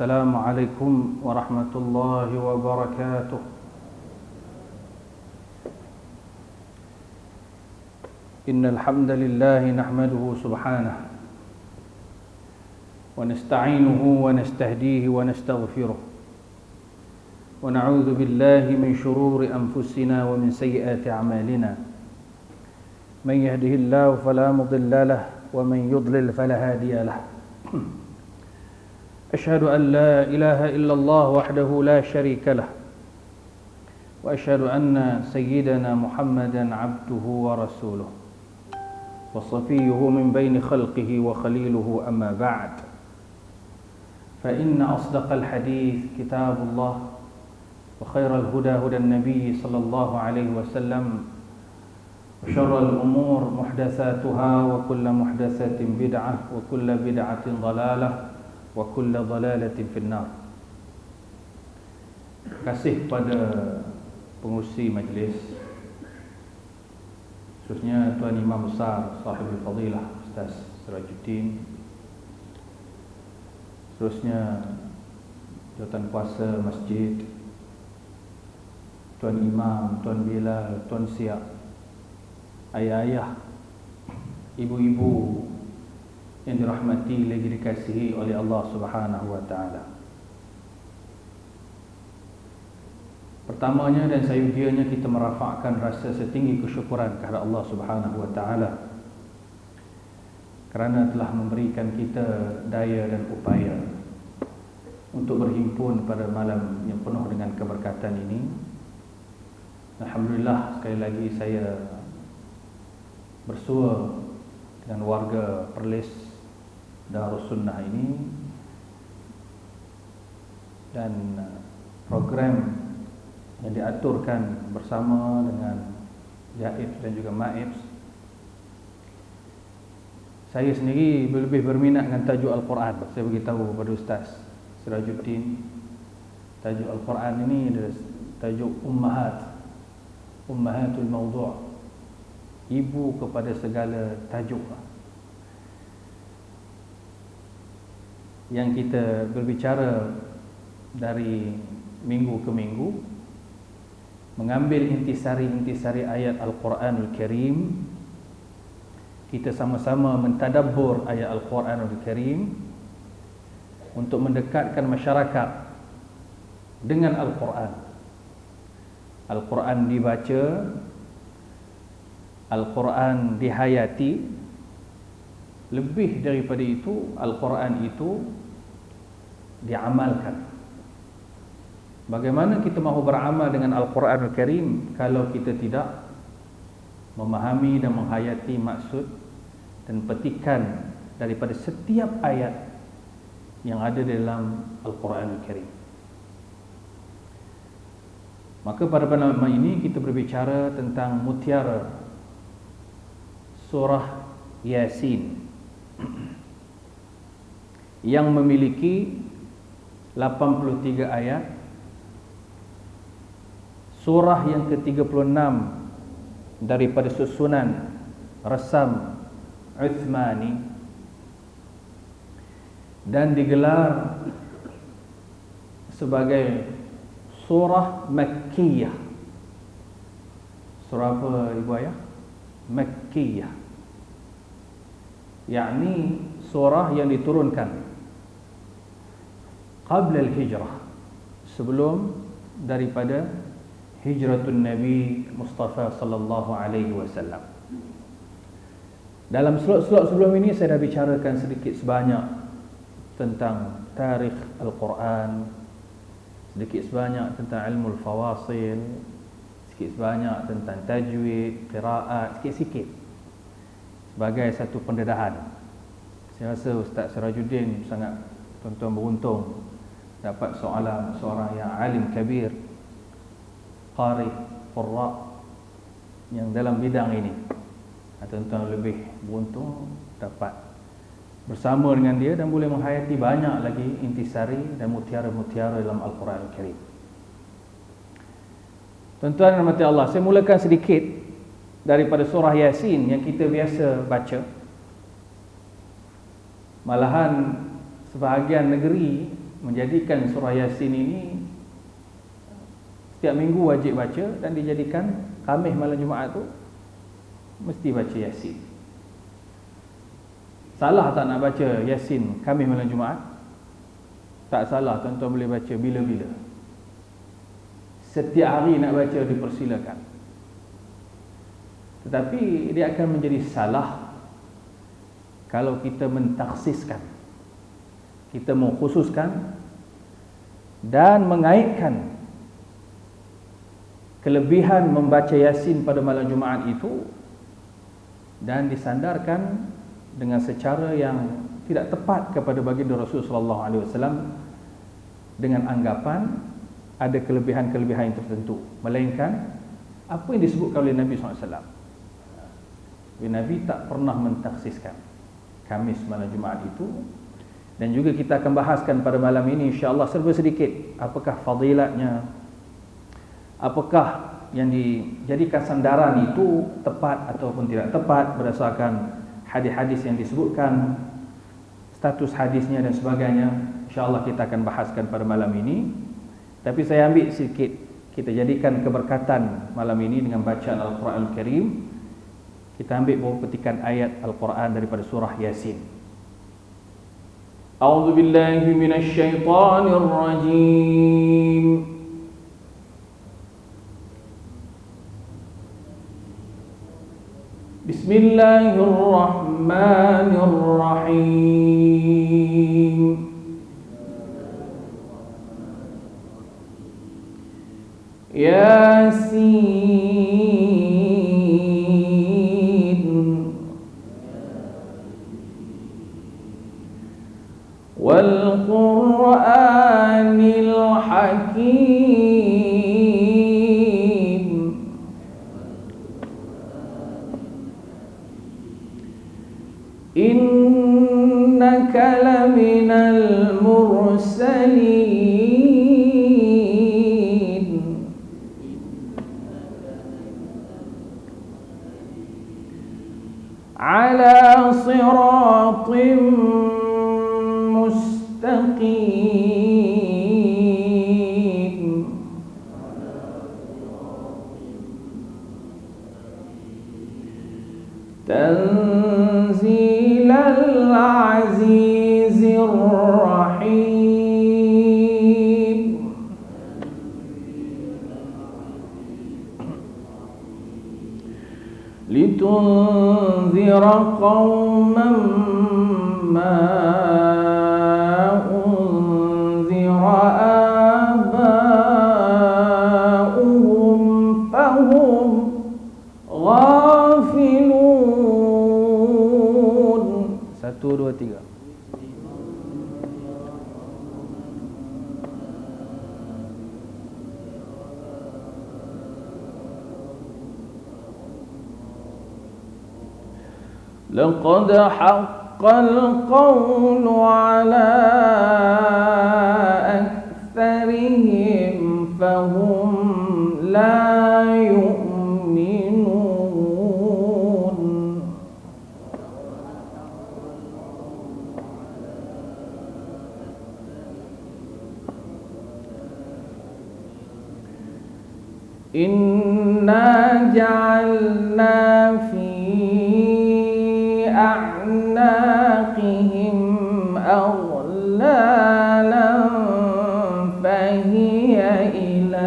السلام عليكم ورحمة الله وبركاته. إن الحمد لله نحمده سبحانه ونستعينه ونستهديه ونستغفره ونعوذ بالله من شرور أنفسنا ومن سيئات أعمالنا. من يهده الله فلا مضل له ومن يضلل فلا هادي له. أشهد أن لا إله إلا الله وحده لا شريك له وأشهد أن سيدنا محمدا عبده ورسوله وصفيه من بين خلقه وخليله. أما بعد، فإن أصدق الحديث كتاب الله وخير الهدى هدى النبي صلى الله عليه وسلم وشر الأمور محدثاتها وكل محدثة بدعة وكل بدعة ضلالة وكل ضلالة في النار. Terima kasih kepada pengurusi majlis, khususnya Tuan Imam Besar Sahibul Fadilah Ustaz Sirajuddin, seterusnya jawatan kuasa masjid, Tuan Imam, Tuan Bilal, Tuan Siap, ayah-ayah, ibu-ibu yang dirahmati lagi dikasihi oleh Allah Subhanahu wa taala. Pertamanya dan sayudianya kita merafakkan rasa setinggi kesyukuran kepada Allah Subhanahu wa taala kerana telah memberikan kita daya dan upaya untuk berhimpun pada malam yang penuh dengan keberkatan ini. Alhamdulillah, sekali lagi saya bersua dengan warga Perlis Darus Sunnah ini, dan program yang diaturkan bersama dengan Jaib dan juga Maib. Saya sendiri lebih berminat dengan tajuk Al-Quran. Saya beritahu kepada Ustaz Sirajuddin, tajuk Al-Quran ini adalah tajuk Ummahatul Mawdu', ibu kepada segala tajuk. Yang kita berbicara dari minggu ke minggu, mengambil intisari-intisari ayat Al-Quranul Karim. Kita sama-sama mentadabbur ayat Al-Quranul Karim untuk mendekatkan masyarakat dengan Al-Quran. Al-Quran dibaca, Al-Quran dihayati. Lebih daripada itu, Al-Quran itu diamalkan. Bagaimana kita mahu beramal dengan Al-Quranul Karim kalau kita tidak memahami dan menghayati maksud dan petikan daripada setiap ayat yang ada dalam Al-Quranul Karim? Maka pada malam ini kita berbicara tentang mutiara surah Yasin yang memiliki 83 ayat. Surah yang ke-36 daripada susunan Rasam Uthmani, dan digelar sebagai surah Makkiyah. Surah apa ibu ayah? Makkiyah, yakni surah yang diturunkan qabla al-hijrah, sebelum daripada hijratun Nabi Mustafa sallallahu alaihi wasallam. Dalam slot-slot sebelum ini saya dah bicarakan sedikit sebanyak tentang tarikh Al-Quran, sedikit sebanyak tentang ilmu al-fawasil, sikit sebanyak tentang tajwid, qiraat, sikit-sikit sebagai satu pendedahan. Saya rasa Ustaz Sirajuddin sangat tuan-tuan beruntung dapat seorang yang alim kabir, qari, qurra yang dalam bidang ini. Tuan-tuan lebih beruntung dapat bersama dengan dia dan boleh menghayati banyak lagi intisari dan mutiara-mutiara dalam Al-Quran Al-Karim. Tuan-tuan dan rahmati Allah, saya mulakan sedikit daripada surah Yasin yang kita biasa baca. Malahan sebahagian negeri menjadikan surah Yasin ini setiap minggu wajib baca, dan dijadikan Khamis malam Jumaat tu mesti baca Yasin. Salah tak nak baca Yasin Khamis malam Jumaat? Tak salah, tuan-tuan boleh baca bila-bila. Setiap hari nak baca dipersilakan. Tetapi dia akan menjadi salah kalau kita mentaksiskan, kita mengkhususkan dan mengaitkan kelebihan membaca Yasin pada malam Jumaat itu dan disandarkan dengan secara yang tidak tepat kepada baginda Rasulullah SAW dengan anggapan ada kelebihan-kelebihan yang tertentu, melainkan apa yang disebutkan oleh Nabi SAW. Nabi tak pernah mentaksiskan Khamis malam Jumaat itu. Dan juga kita akan bahaskan pada malam ini insya-Allah serba sedikit apakah fadilatnya, apakah yang dijadikan sandaran itu tepat ataupun tidak tepat berdasarkan hadis-hadis yang disebutkan, status hadisnya dan sebagainya. InsyaAllah kita akan bahaskan pada malam ini. Tapi saya ambil sedikit, kita jadikan keberkatan malam ini dengan bacaan Al-Quran Al-Karim. Kita ambil beberapa petikan ayat Al-Quran daripada surah Yasin. A'udzu billahi minasy syaithanir rajim. Bismillahirrahmanirrahim. Yasin wal Qur'anil Hakim innaka laminal mursalin ala siratim mustaqim tanzilal azizir rahim litunzira qauman ma unzira aba'uhum fahum ghafilun. 1, 2, 3. لقد حق القول على أكثرهم فهم لا يؤمنون. إنا جعلنا في أعناقهم أغلالا فهي إلى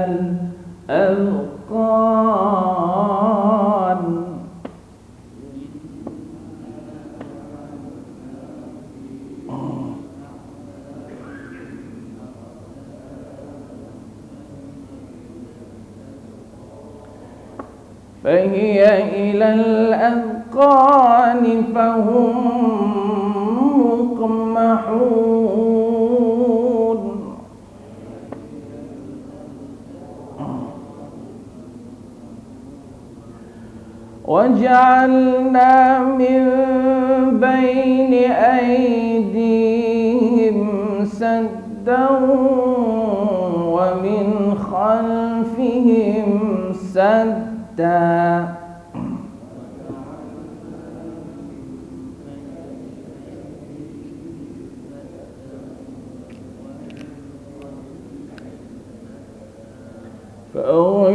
الأذقان فهي إلى الأذقان فهم مقمحون. وجعلنا من بين أيديهم سدا ومن خلفهم سدا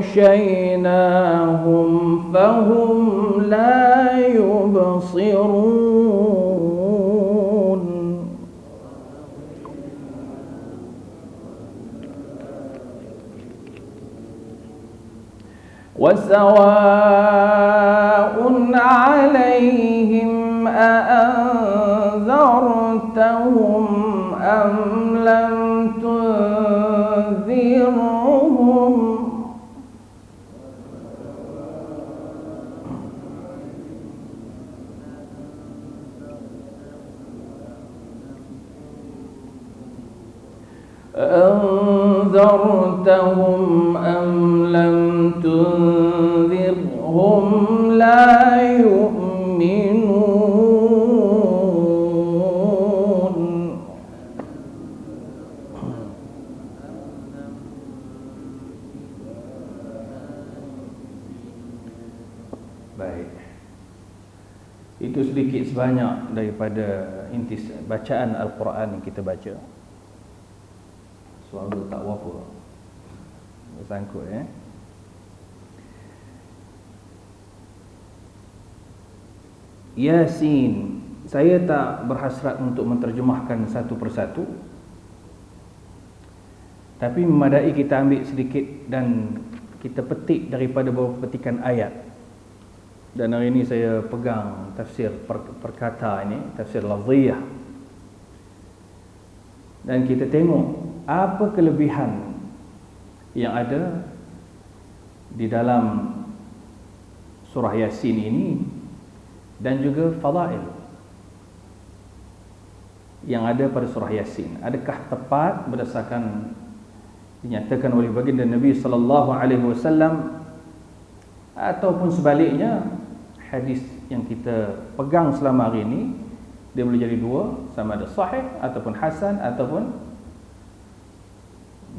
وغشيناهم فهم لا يبصرون وسواء عليهم أأنذرتهم أم لم تنذرهم أنذرتهم أم لم تنذرهم لا يؤمنون. Baik, itu sedikit sebanyak daripada inti bacaan Al-Quran yang kita baca. Suara tak apa bersangkut Yasin, saya tak berhasrat untuk menterjemahkan satu persatu, tapi memadai kita ambil sedikit dan kita petik daripada beberapa petikan ayat. Dan hari ini saya pegang tafsir perkata ini, tafsir lafziyah, dan kita tengok apa kelebihan yang ada di dalam surah Yasin ini dan juga fadail yang ada pada surah Yasin. Adakah tepat berdasarkan dinyatakan oleh baginda Nabi sallallahu alaihi wasallam, ataupun sebaliknya hadis yang kita pegang selama hari ini dia boleh jadi dua, sama ada sahih ataupun hasan ataupun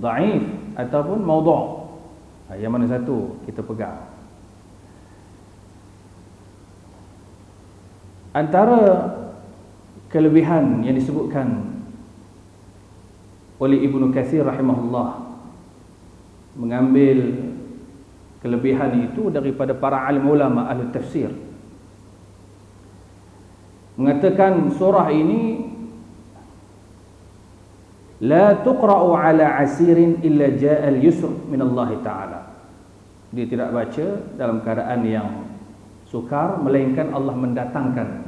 dhaif ataupun maudhu'. Yang mana satu kita pegang? Antara kelebihan yang disebutkan oleh Ibnu Katsir rahimahullah, mengambil kelebihan itu daripada para alim ulama ahli tafsir, mengatakan surah ini la tuqra'u ala asirin illa ja'al yusr min Allah Ta'ala. Dia tidak baca dalam keadaan yang sukar, melainkan Allah mendatangkan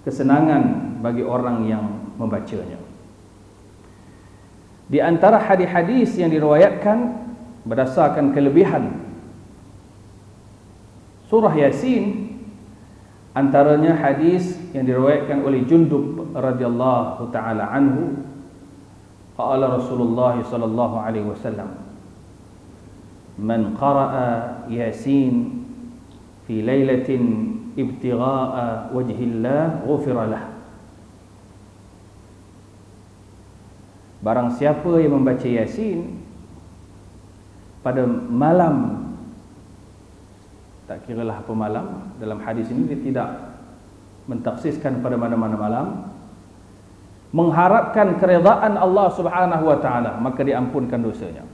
kesenangan bagi orang yang membacanya. Di antara hadis-hadis yang diriwayatkan berdasarkan kelebihan surah Yasin, antaranya hadis yang diriwayatkan oleh Jundub radhiyallahu taala anhu, qala Rasulullah sallallahu alaihi wasallam, man qara'a Yasin fi lailatin ibtigha'a wajhillah ghufira lah. Barang siapa yang membaca Yasin pada malam, tak kiralah apa malam, dalam hadis ini dia tidak mentaksiskan pada mana-mana malam, mengharapkan keredaan Allah Subhanahu wa taala, maka diampunkan dosanya.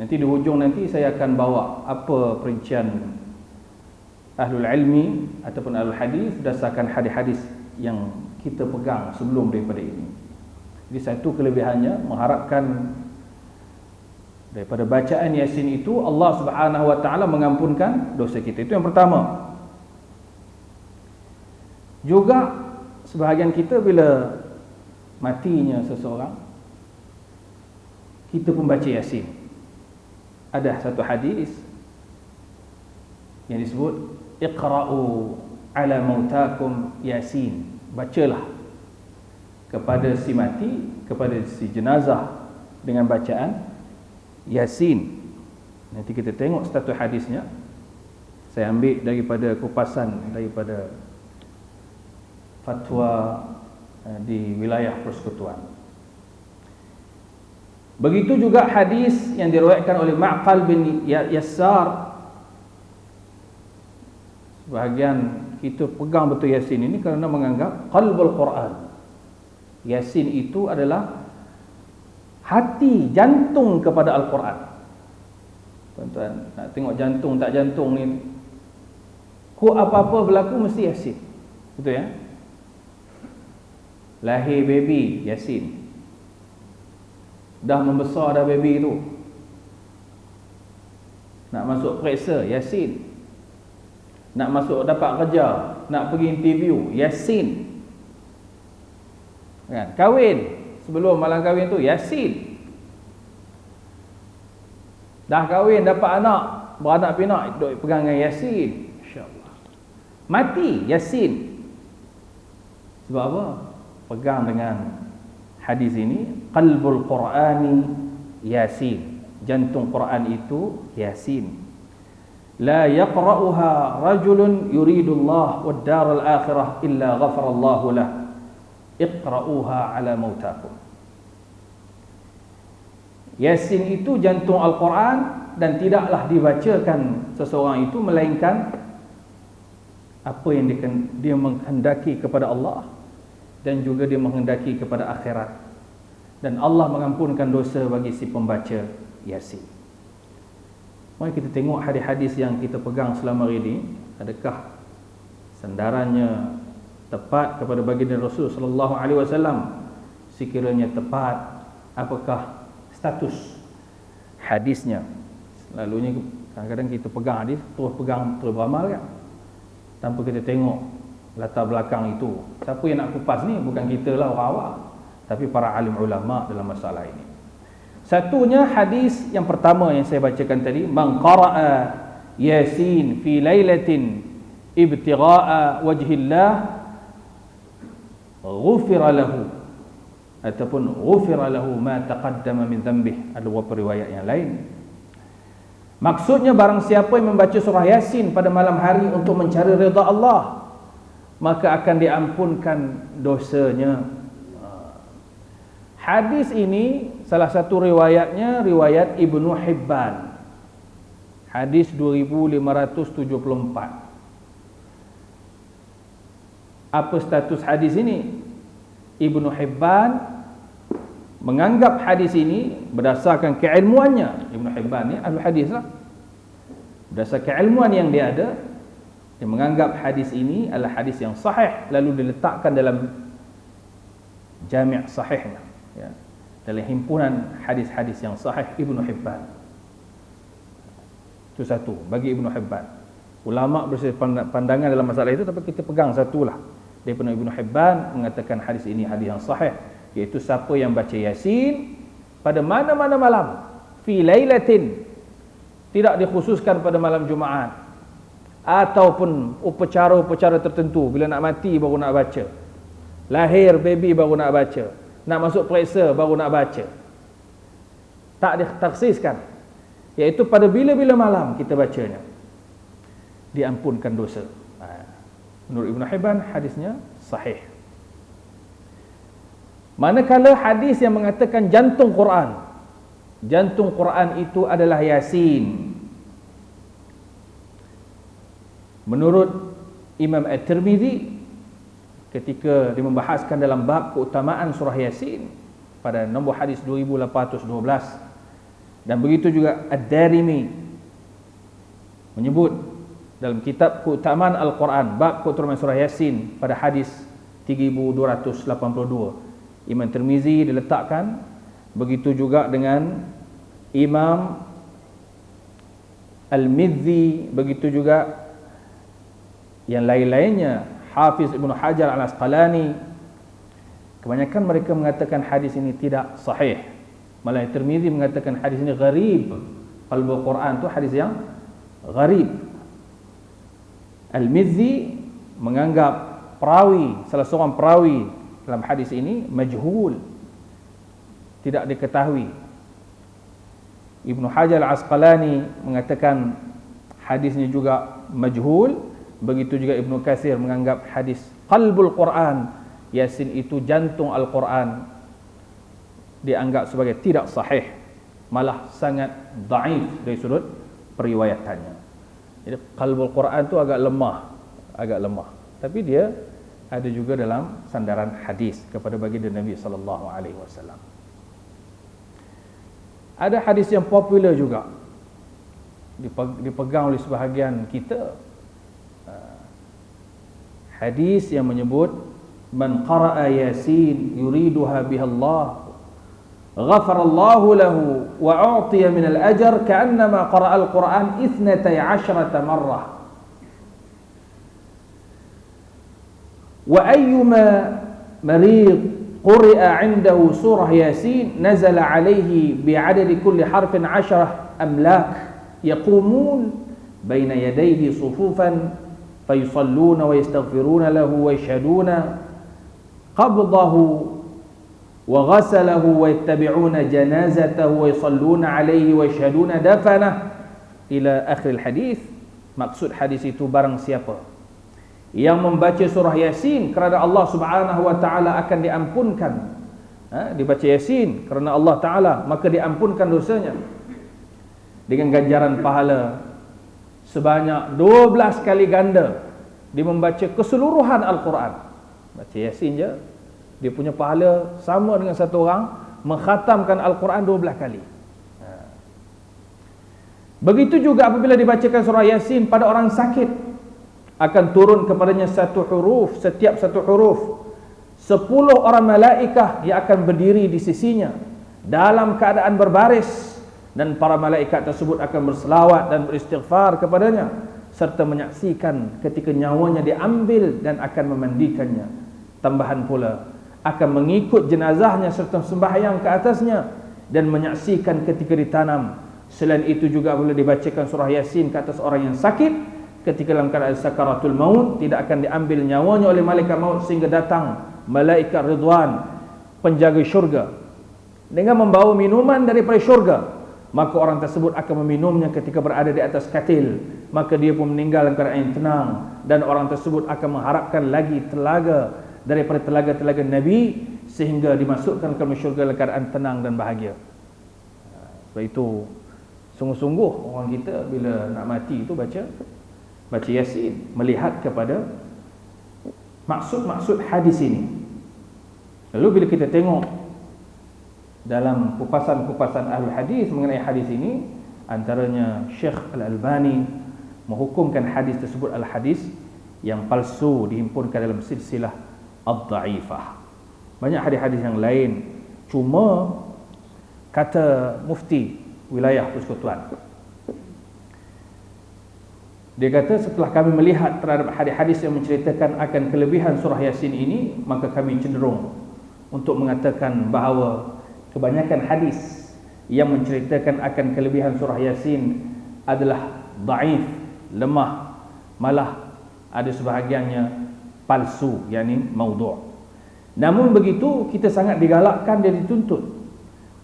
Nanti di hujung nanti saya akan bawa apa perincian ahlul ilmi ataupun ahlul hadis berdasarkan hadis-hadis yang kita pegang sebelum daripada ini. Jadi satu kelebihannya mengharapkan daripada bacaan Yasin itu Allah Subhanahu wa taala mengampunkan dosa kita. Itu yang pertama. Juga sebahagian kita bila matinya seseorang, kita pun baca Yasin. Ada satu hadis yang disebut iqra'u ala mautakum Yasin. Bacalah kepada si mati, kepada si jenazah dengan bacaan Yasin. Nanti kita tengok satu hadisnya. Saya ambil daripada kupasan daripada fatwa di wilayah persekutuan. Begitu juga hadis yang diriwayatkan oleh Ma'qal bin Yassar. Sebahagian kita pegang betul Yasin ini kerana menganggap qalbul Quran. Yasin itu adalah hati, jantung kepada Al-Quran. Tuan-tuan nak tengok jantung tak jantung ni, ku apa-apa berlaku mesti Yasin. Betul ya? Lahir baby Yasin. Dah membesar dah baby tu, nak masuk periksa Yasin. Nak masuk dapat kerja, nak pergi interview Yasin. Kan? Kahwin, sebelum malam kahwin tu Yasin. Dah kahwin dapat anak, beranak pinak, duk pegang dengan Yasin. Insya-Allah. Mati Yasin. Sebab apa? Pegang dengan hadis ini, qalbul Qur'ani Yasin. Jantung Quran itu Yasin. La yaqra'uha rajulun yuridullah wad daral akhirah illa ghafarallahu lah. Iqra'uha ala mautakum. Yasin itu jantung Al-Quran, dan tidaklah dibacakan seseorang itu melainkan apa yang dia menghendaki kepada Allah, dan juga dia menghendaki kepada akhirat, dan Allah mengampunkan dosa bagi si pembaca Yasin. Mari kita tengok hadis-hadis yang kita pegang selama ini, adakah sandarannya tepat kepada baginda Rasul sallallahu alaihi wasallam? Sekiranya tepat, apakah status hadisnya? Selalunya kadang-kadang kita pegang hadis, terus beramal kan, tanpa kita tengok latar belakang itu. Siapa yang nak kupas ni? Bukan kita lah, orang awam, tapi para alim ulama dalam masalah ini. Satunya hadis yang pertama yang saya bacakan tadi, man qara'a Yasin fi lailatin ibtigha'a wajhillah ghufira lahu, ataupun ghufira lahu ma taqaddama min dhanbih. Ada beberapa riwayat yang lain. Maksudnya barang siapa yang membaca surah Yasin pada malam hari untuk mencari redha Allah, maka akan diampunkan dosanya. Hadis ini salah satu riwayatnya riwayat Ibnu Hibban. Hadis 2574. Apa status hadis ini? Ibnu Hibban menganggap hadis ini berdasarkan keilmuannya. Ibnu Hibban ni ahli hadis lah. Berdasarkan keilmuan yang dia ada, dia menganggap hadis ini adalah hadis yang sahih, lalu diletakkan dalam jami' sahihnya, ya, dalam himpunan hadis-hadis yang sahih Ibnu Hibban. Itu satu bagi Ibnu Hibban. Ulama bersih pandangan dalam masalah itu, tapi kita pegang satulah daripada Ibnu Hibban mengatakan hadis ini hadis yang sahih, iaitu siapa yang baca Yasin pada mana-mana malam, fi lailatin, tidak dikhususkan pada malam Jumaat, ataupun upacara-upacara tertentu, bila nak mati baru nak baca, lahir baby baru nak baca, nak masuk periksa baru nak baca, tak ditaksiskan, iaitu pada bila-bila malam kita bacanya, diampunkan dosa. Menurut Ibnu Hibban hadisnya sahih. Manakala hadis yang mengatakan jantung Quran itu adalah Yasin, menurut Imam At-Tirmidzi ketika dia membahaskan dalam bab keutamaan surah Yasin pada nombor hadis 2812, dan begitu juga Ad-Darimi menyebut dalam kitab keutamaan Al-Quran bab keutamaan surah Yasin pada hadis 3282. Imam Tirmizi diletakkan, begitu juga dengan Imam Al-Mizzi, begitu juga yang lain-lainnya, Hafiz Ibnu Hajar Al-Asqalani. Kebanyakan mereka mengatakan hadis ini tidak sahih. Malah Tirmizi mengatakan hadis ini gharib. Qalbul Quran itu hadis yang gharib. Al-Mizzi menganggap salah seorang perawi dalam hadis ini majhul, tidak diketahui. Ibnu Hajar Al-Asqalani mengatakan hadisnya juga majhul. Begitu juga Ibnu Katsir menganggap hadis qalbul Quran, Yasin itu jantung Al-Quran, dianggap sebagai tidak sahih, malah sangat dhaif dari sudut periwayatannya. Jadi qalbul Quran itu agak lemah, tapi dia ada juga dalam sandaran hadis kepada baginda Nabi sallallahu alaihi wasallam. Ada hadis yang popular juga dipegang oleh sebahagian kita. Hadis yang menyebut man qara'a yasin yuriduha bihallah ghafara Allah lahu wa u'tiya min al-ajr ka'annama qara'a al-Qur'an 12 marrah. Wa ayyuma marid quri'a 'indahu surah yasin nazala 'alayhi bi'adadi kulli harfin 10 amlak yaqumun baina yadayhi sufufan فيصلون ويستغفرون له ويشهدون قبضه وغسله ويتبعون جنازته ويصلون عليه ويشهدون دفنه إلى آخر الحديث. Maksud hadis itu, barang siapa yang membaca surah Yasin kerana Allah Subhanahu wa taala akan diampunkan, dibaca Yasin kerana Allah taala, maka diampunkan dosanya dengan ganjaran pahala sebanyak 12 kali ganda dia membaca keseluruhan Al-Quran. Baca Yasin je, dia punya pahala sama dengan satu orang mengkhatamkan Al-Quran 12 kali. Begitu juga apabila dibacakan surah Yasin pada orang sakit, akan turun kepadanya satu huruf, setiap satu huruf 10 orang malaikah yang akan berdiri di sisinya dalam keadaan berbaris, dan para malaikat tersebut akan berselawat dan beristighfar kepadanya serta menyaksikan ketika nyawanya diambil dan akan memandikannya. Tambahan pula akan mengikut jenazahnya serta sembahyang ke atasnya dan menyaksikan ketika ditanam. Selain itu juga boleh dibacakan surah Yasin ke atas orang yang sakit ketika dalam keadaan sakaratul maut, tidak akan diambil nyawanya oleh malaikat maut sehingga datang malaikat Ridwan, penjaga syurga, dengan membawa minuman daripada syurga. Maka orang tersebut akan meminumnya ketika berada di atas katil, maka dia pun meninggal dalam keadaan yang tenang, dan orang tersebut akan mengharapkan lagi telaga daripada telaga-telaga Nabi sehingga dimasukkan ke syurga dalam keadaan tenang dan bahagia. Sebab itu sungguh-sungguh orang kita bila nak mati itu baca Yasin, melihat kepada maksud-maksud hadis ini. Lalu bila kita tengok dalam kupasan-kupasan ahli hadis mengenai hadis ini, antaranya Syekh Al-Albani menghukumkan hadis tersebut al-hadis yang palsu, dihimpunkan dalam silsilah ad-da'ifah. Banyak hadis-hadis yang lain, cuma kata mufti wilayah Persekutuan, dia kata setelah kami melihat terhadap hadis-hadis yang menceritakan akan kelebihan surah Yasin ini, maka kami cenderung untuk mengatakan bahawa kebanyakan hadis yang menceritakan akan kelebihan surah Yasin adalah dhaif, lemah, malah ada sebahagiannya palsu, yakni maudhu'. Namun begitu, kita sangat digalakkan dan dituntut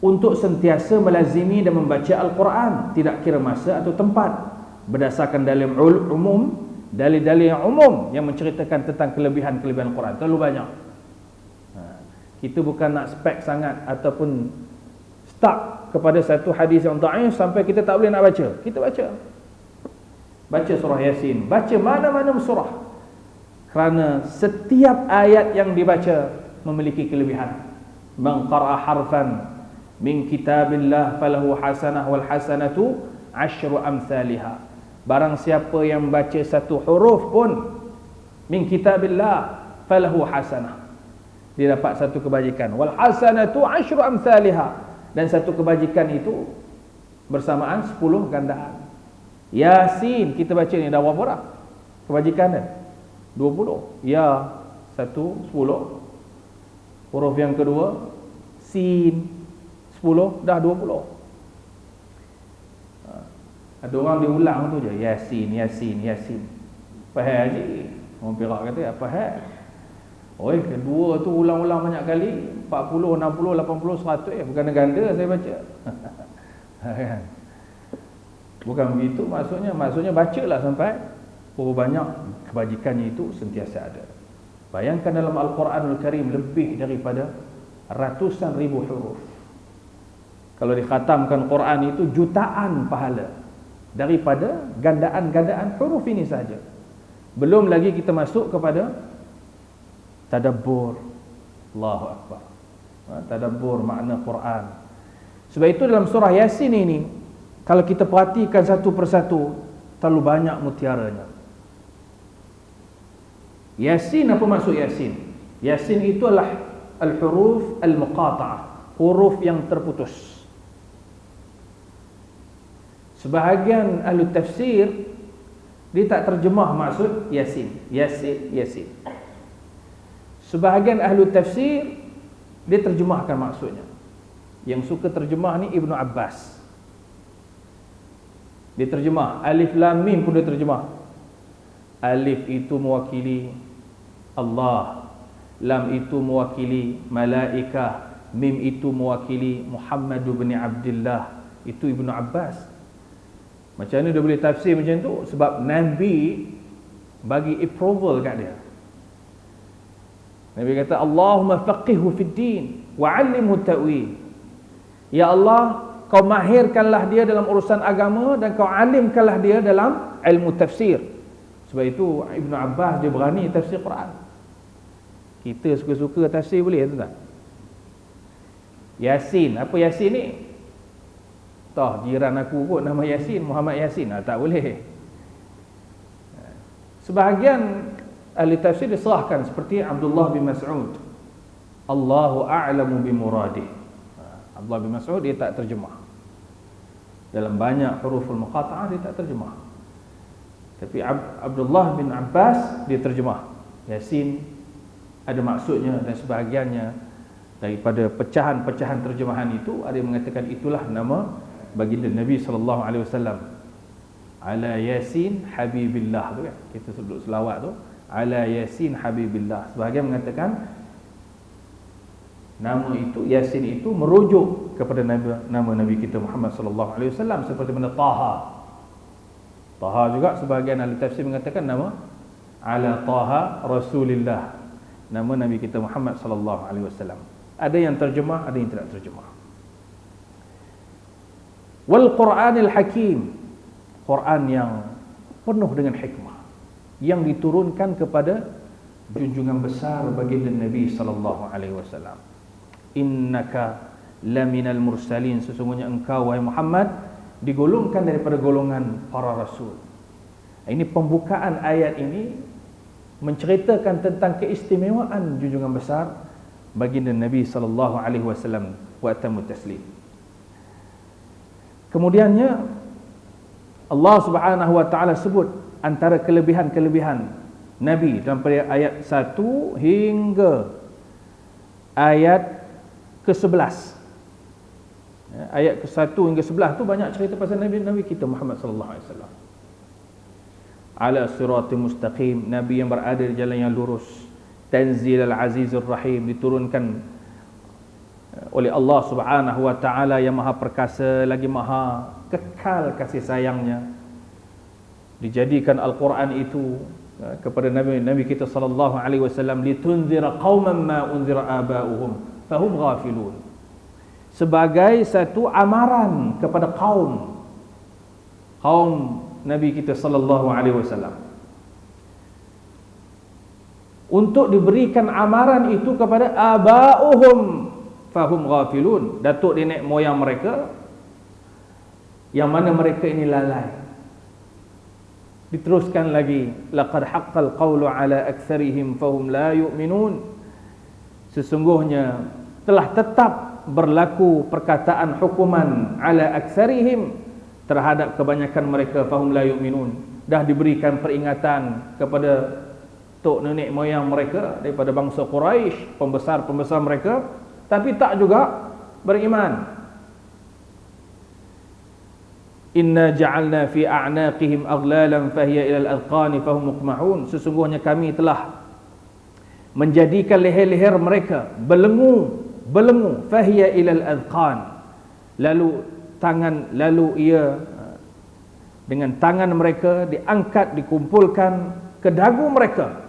untuk sentiasa melazimi dan membaca Al-Quran, tidak kira masa atau tempat, berdasarkan dalil umum, dalil-dalil yang umum yang menceritakan tentang kelebihan-kelebihan Al-Quran. Terlalu banyak. Kita bukan nak spek sangat ataupun stuck kepada satu hadis yang dhaif sampai kita tak boleh nak baca. Kita baca surah Yasin, baca mana-mana surah, kerana setiap ayat yang dibaca memiliki kelebihan. Man qara'a harfan min kitabillah falahu hasanah wal hasanatu 10 amsalha. Barang siapa yang baca satu huruf pun min kitabillah falahu hasanah, dia dapat satu kebajikan. Wal hasanatu 10 amsalha, dan satu kebajikan itu bersamaan 10 gandaan. Yasin kita baca ni dah berapa dah kebajikan dah? 20. Ya, 1 10. Huruf yang kedua sin 10, dah 20. Ada orang diulang tu je, Yasin, Yasin, Yasin. Faham je. Orang Perak kata apa hal? Oi, kedua tu ulang-ulang banyak kali, 40, 60, 80, 100, bukan ganda saya baca. Kan? Bukan begitu maksudnya bacalah sampai berapa banyak kebajikannya itu sentiasa ada. Bayangkan dalam Al-Quranul Karim lebih daripada ratusan ribu huruf. Kalau dikhatamkan Quran itu jutaan pahala daripada gandaan-gandaan huruf ini saja. Belum lagi kita masuk kepada tadabbur. Allahu Akbar. Tadabbur makna Quran. Sebab itu dalam surah Yasin ini Kalau kita perhatikan satu persatu, terlalu banyak mutiaranya. Yasin, apa maksud Yasin? Yasin itu adalah al-huruf al-muqata'ah, huruf yang terputus. Sebahagian ahli tafsir dia tak terjemah maksud Yasin, Yasin, Yasin. Sebahagian ahli tafsir dia terjemahkan maksudnya. Yang suka terjemah ni Ibnu Abbas. Dia terjemah Alif Lam Mim pun dia terjemah. Alif itu mewakili Allah, Lam itu mewakili malaikah, Mim itu mewakili Muhammad bin Abdullah. Itu Ibnu Abbas. Macam mana dia boleh tafsir macam tu? Sebab Nabi bagi approval kat dia. Nabi kata, Allahumma faqihhu fid din wa'allimhu ta'wil. Ya Allah, kau mahirkanlah dia dalam urusan agama dan kau alimkanlah dia dalam ilmu tafsir. Sebab itu Ibnu Abbas dia berani tafsir Quran. Kita suka-suka tafsir boleh tu tak? Yasin, apa Yasin ni? Toh jiran aku kot nama Yasin, Muhammad Yasin. Tak boleh. Sebahagian ahli tafsir diserahkan seperti Abdullah bin Mas'ud. Allahu a'lamu bi muradih. Abdullah bin Mas'ud dia tak terjemah. Dalam banyak huruful muqata'ah dia tak terjemah. Tapi Abdullah bin Abbas dia terjemah. Yasin ada maksudnya dan sebahagiannya daripada pecahan-pecahan terjemahan itu ada yang mengatakan itulah nama baginda Nabi sallallahu alaihi wasallam. Ala Yasin Habibillah tu kan. Kita sebut selawat tu, ala Yasin Habibillah. Sebahagian mengatakan nama itu Yasin itu merujuk kepada nama Nabi kita Muhammad sallallahu alaihi wasallam, seperti mana Taha. Taha juga sebahagian ahli tafsir mengatakan nama ala Taha Rasulillah, nama Nabi kita Muhammad sallallahu alaihi wasallam. Ada yang terjemah, ada yang tidak terjemah. Wal Qur'anil Hakim, Quran yang penuh dengan hikmah, yang diturunkan kepada junjungan besar baginda Nabi sallallahu alaihi wasallam. Innaka laminal mursalin, sesungguhnya engkau wahai Muhammad digolongkan daripada golongan para rasul. Ini pembukaan ayat ini menceritakan tentang keistimewaan junjungan besar baginda Nabi sallallahu alaihi wasallam wa atammu taslim. Kemudiannya Allah Subhanahu wa taala sebut antara kelebihan-kelebihan Nabi dalam ayat 1 hingga ayat ke-11. Ayat ke-1 hingga 11 tu banyak cerita pasal Nabi kita Muhammad sallallahu alaihi wasallam. Ala siratim mustaqim, Nabi yang berada di jalan yang lurus. Tanzilal azizur rahim, diturunkan oleh Allah Subhanahu wa taala yang maha perkasa lagi maha kekal kasih sayangnya. Dijadikan Al-Quran itu kepada Nabi kita sallallahu alaihi wasallam litunzira qauman ma unzira aba'uhum fahum ghafilun, sebagai satu amaran kepada kaum Nabi kita sallallahu alaihi wasallam, untuk diberikan amaran itu kepada aba'uhum fahum ghafilun, datuk nenek moyang mereka yang mana mereka ini lalai. Diteruskan lagi, laqad haqqal qawlu ala aktsarihim fahum la yu'minun, sesungguhnya telah tetap berlaku perkataan hukuman ala aktsarihim, terhadap kebanyakan mereka, fahum la yu'minun, dah diberikan peringatan kepada tok nenek moyang mereka daripada bangsa Quraisy, pembesar-pembesar mereka, tapi tak juga beriman. Inna ja'alna fi a'naqihim aghlalan fahiya ila al-adqani fahum muqmahun, sesungguhnya kami telah menjadikan leher-leher mereka belenggu fahiya ila al-adqan, lalu ia dengan tangan mereka diangkat, dikumpulkan ke dagu mereka.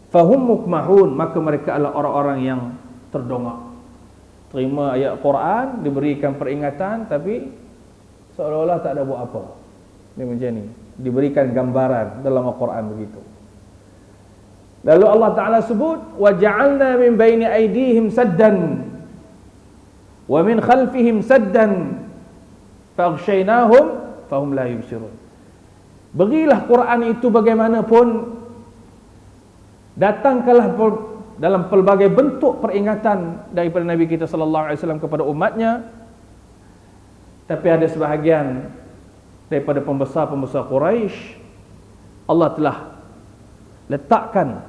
Fahum muqmahun, maka mereka adalah orang-orang yang terdongak. Terima ayat Quran, diberikan peringatan, tapi seolah-olah tak ada buat apa. Ini macam ni, diberikan gambaran dalam Al-Quran begitu. Lalu Allah Ta'ala sebut, وَجَعَلْنَا مِنْ بَيْنِ أَيْدِيهِمْ سَدًّا وَمِنْ خَلْفِهِمْ سَدًّا faghshaynahum fahum la yubsirun. Berilah Quran itu bagaimanapun, datangkanlah dalam pelbagai bentuk peringatan daripada Nabi kita sallallahu alaihi wasallam kepada umatnya. Tapi ada sebahagian daripada pembesar-pembesar Quraisy, Allah telah letakkan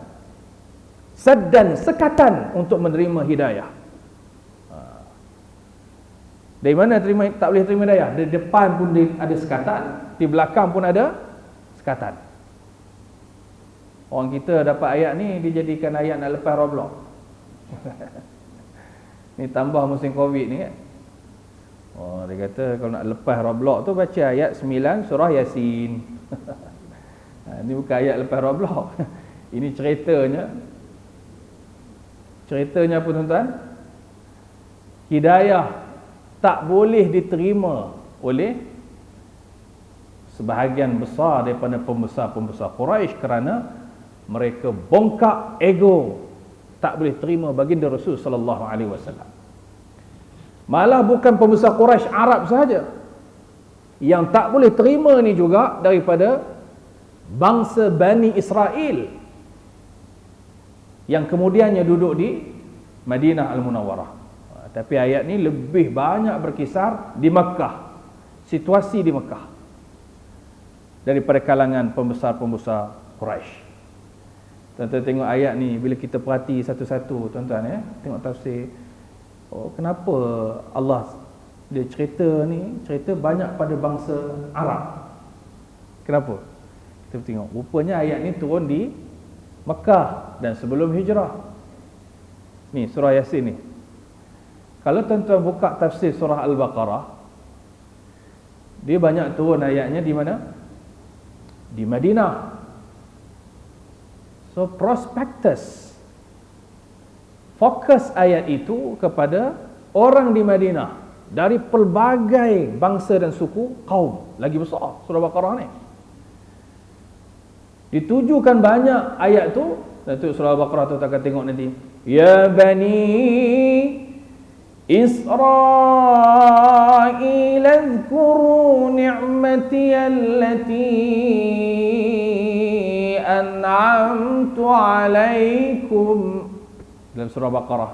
saddan, sekatan untuk menerima hidayah. Dari mana tak boleh terima hidayah? Dari depan pun ada sekatan, di belakang pun ada sekatan. Orang kita dapat ayat ni dijadikan ayat nak lepas Roblox. Ni tambah musim Covid ni kan. Oh, dia kata kalau nak lepas Roblox tu baca ayat 9 surah Yasin. Ini bukan ayat lepas Roblox. Ini ceritanya. Ceritanya apa tuan-tuan? Hidayah tak boleh diterima oleh sebahagian besar daripada pembesar-pembesar Quraisy kerana mereka bongkak ego, tak boleh terima baginda Rasul sallallahu alaihi wasallam. Malah bukan pembesar Quraisy Arab sahaja yang tak boleh terima ni, juga daripada bangsa Bani Israel yang kemudiannya duduk di Madinah Al-Munawwarah. Tapi ayat ni lebih banyak berkisar di Makkah, situasi di Makkah, daripada kalangan pembesar-pembesar Quraisy. Tuan-tuan tengok ayat ni, bila kita perhati satu-satu tuan-tuan ya, tengok tafsir. Oh, kenapa Allah dia cerita ni, cerita banyak pada bangsa Arab? Kenapa? Kita tengok, rupanya ayat ni turun di Makkah dan sebelum hijrah. Ni surah Yasin ni. Kalau tuan-tuan buka tafsir surah Al-Baqarah, dia banyak turun ayatnya di mana? Di Madinah. So prospectus, fokus ayat itu kepada orang di Madinah dari pelbagai bangsa dan suku kaum. Lagi besar surah Baqarah ni. Ditujukan banyak ayat tu. Datuk surah Baqarah tu tak akan tengok nanti. Ya Bani Israil azkuru ni'mati allati an'amtu alaikum. Dalam surah Baqarah,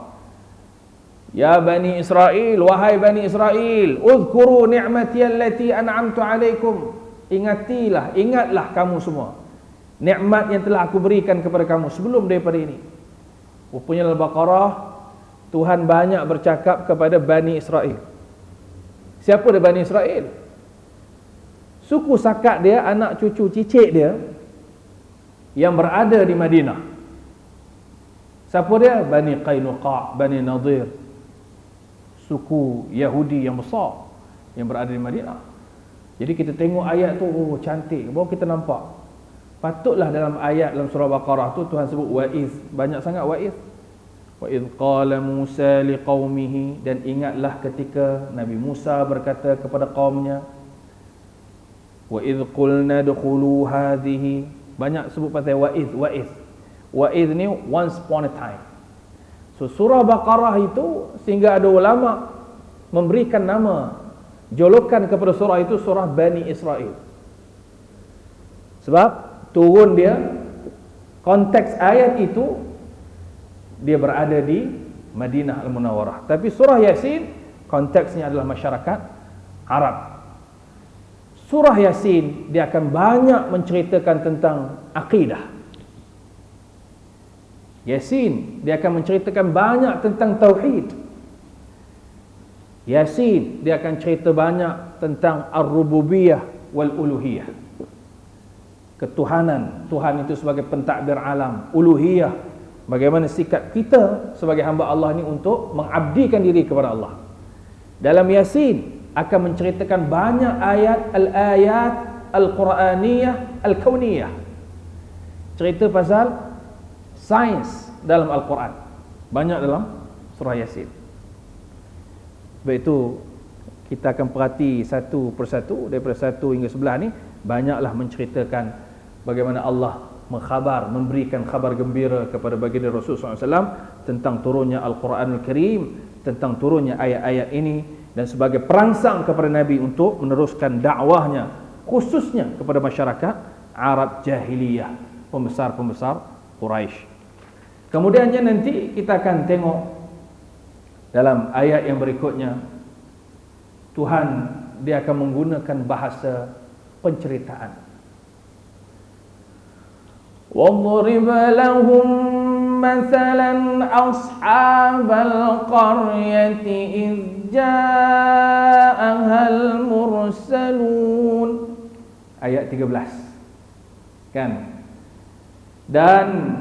ya Bani Israil, wahai Bani Israil, uzkuru ni'mati allati an'amtu alaikum. Ingatlah kamu semua nikmat yang telah aku berikan kepada kamu sebelum daripada ini. Rupanya Al-Baqarah, Tuhan banyak bercakap kepada Bani Israel. Siapa dia Bani Israel? Suku sakat dia, anak cucu cicit dia yang berada di Madinah. Siapa dia? Bani Qainuqa, Bani Nadir, suku Yahudi yang besar yang berada di Madinah. Jadi kita tengok ayat tu, oh cantik, baru kita nampak. Patutlah dalam ayat dalam surah Baqarah tu Tuhan sebut wa'iz, banyak sangat wa'iz. Wa'idh qala Musa liqaumihi, dan ingatlah ketika Nabi Musa berkata kepada kaumnya. Wa'idh qulna dukhulu hadhihi, banyak sebut pasal wa'iz. Wa'iz ni once upon a time. So surah Baqarah itu, sehingga ada ulama memberikan nama, julukan kepada surah itu surah Bani Israel. Sebab turun dia, konteks ayat itu dia berada di Madinah Al-Munawwarah. Tapi surah Yasin konteksnya adalah masyarakat Arab. Surah Yasin dia akan banyak menceritakan tentang akidah. Yasin dia akan menceritakan banyak tentang tauhid. Yasin dia akan cerita banyak tentang ar-rububiyah wal uluhiyah. Ketuhanan, Tuhan itu sebagai pentadbir alam. Uluhiyah, bagaimana sikap kita sebagai hamba Allah ni untuk mengabdikan diri kepada Allah. Dalam Yasin akan menceritakan banyak ayat al-Quraniyah al-Kauniyah. Cerita pasal sains dalam Al-Quran. Banyak dalam surah Yasin. Sebab itu kita akan perhati satu persatu, daripada 1 hingga 11 ni banyaklah menceritakan bagaimana Allah memberikan khabar gembira kepada baginda Rasul SAW tentang turunnya Al-Quranul Karim, tentang turunnya ayat-ayat ini dan sebagai perangsang kepada Nabi untuk meneruskan dakwahnya, khususnya kepada masyarakat Arab jahiliyah, pembesar-pembesar Quraisy. Kemudiannya nanti kita akan tengok dalam ayat yang berikutnya, Tuhan dia akan menggunakan bahasa penceritaan. وَاضْرِبْ لَهُمْ مَثَلًا أَصْحَابَ الْقَرْيَةِ إِذْ جَاءَهَا الْمُرْسَلُونَ. Ayat 13. Kan? Dan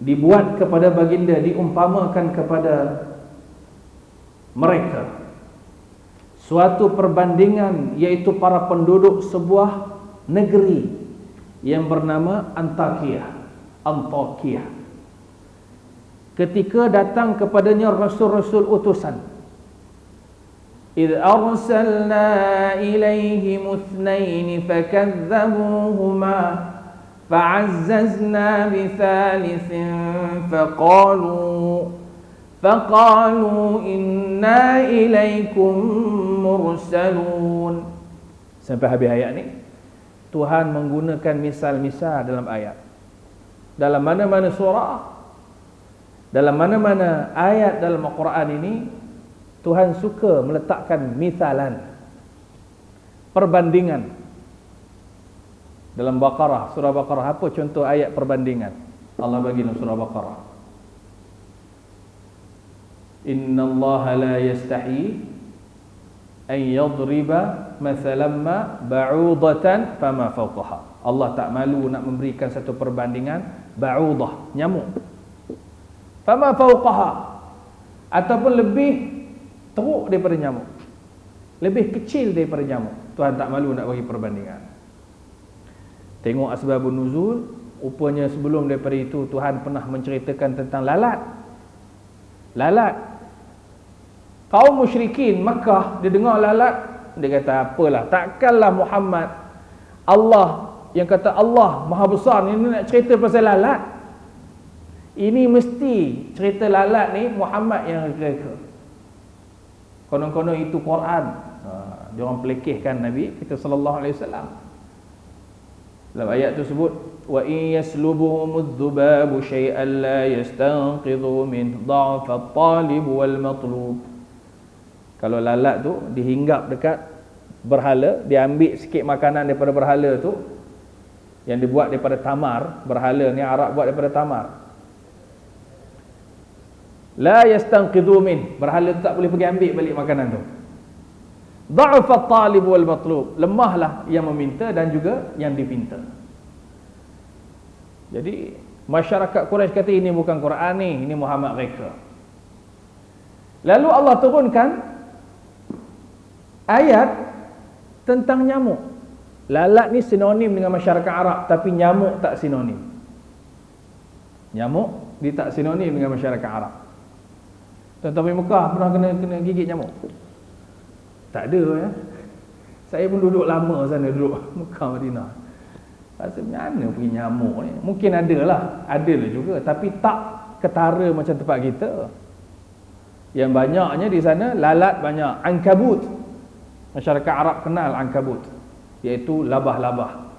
dibuat kepada baginda, diumpamakan kepada mereka suatu perbandingan, yaitu para penduduk sebuah negeri yang bernama Antakya. Ketika datang kepadanya rasul-rasul utusan, إِذْ أَرْسَلْنَا إِلَيْهِمُ اثْنَيْنِ فَكَذَّبُوهُمَا فَعَزَّزْنَا بِثَالِثٍ فَقَالُوا إِنَّا إِلَيْكُمْ مُرْسَلُونَ. Sampai habis ayat ni, Tuhan menggunakan misal-misal dalam ayat. Dalam mana-mana surah, dalam mana-mana ayat dalam Al-Quran ini, Tuhan suka meletakkan misalan, perbandingan. Dalam Baqarah, surah Baqarah, apa contoh ayat perbandingan? Allah bagi dalam surah Baqarah. Inna Allah la yastahi an yadriba mathalan ma ba'udatan fama fawqaha. Allah tak malu nak memberikan satu perbandingan ba'udah, nyamuk. Fama fawqaha, ataupun lebih teruk daripada nyamuk, lebih kecil daripada nyamuk. Tuhan tak malu nak bagi perbandingan. Tengok asbabun nuzul. Rupanya sebelum daripada itu Tuhan pernah menceritakan tentang lalat. Kaum musyrikin Makkah, dia dengar lalat, dia kata apalah, takkanlah Muhammad, Allah yang kata Allah Maha Besar ni nak cerita pasal lalat. Ini mesti cerita lalat ni Muhammad yang reka. Konon-konon itu Quran. Dia orang pelekehkan Nabi kita sallallahu alaihi wasallam. Dalam ayat tu sebut, wa in yaslubuhumudh dhubabu syai'an la yastanqidhu min dha'fat talib wal matlub. Kalau lalat tu dihinggap dekat berhala, dia ambil sikit makanan daripada berhala tu yang dibuat daripada tamar. Berhala ni Arab buat daripada tamar. La yastanqidhu min, berhala tu tak boleh pergi ambil balik makanan tu. Dha'fat talib wal matlub, lemahlah yang meminta dan juga yang dipinta. Jadi masyarakat Quraisy kata ini bukan Quran ni, ini Muhammad reka. Lalu Allah turunkan ayat tentang nyamuk. Lalat ni sinonim dengan masyarakat Arab, tapi nyamuk tak sinonim. Nyamuk dia tak sinonim dengan masyarakat Arab. Tuan-tuan pergi Mekah pernah kena gigit nyamuk? Tak ada ya. Saya pun duduk lama sana, duduk Mekah Madinah. Rasa mana pergi nyamuk ni? Mungkin adalah juga, tapi tak ketara macam tempat kita. Yang banyaknya di sana lalat banyak, ankabut. Masyarakat Arab kenal ankabut, iaitu labah-labah.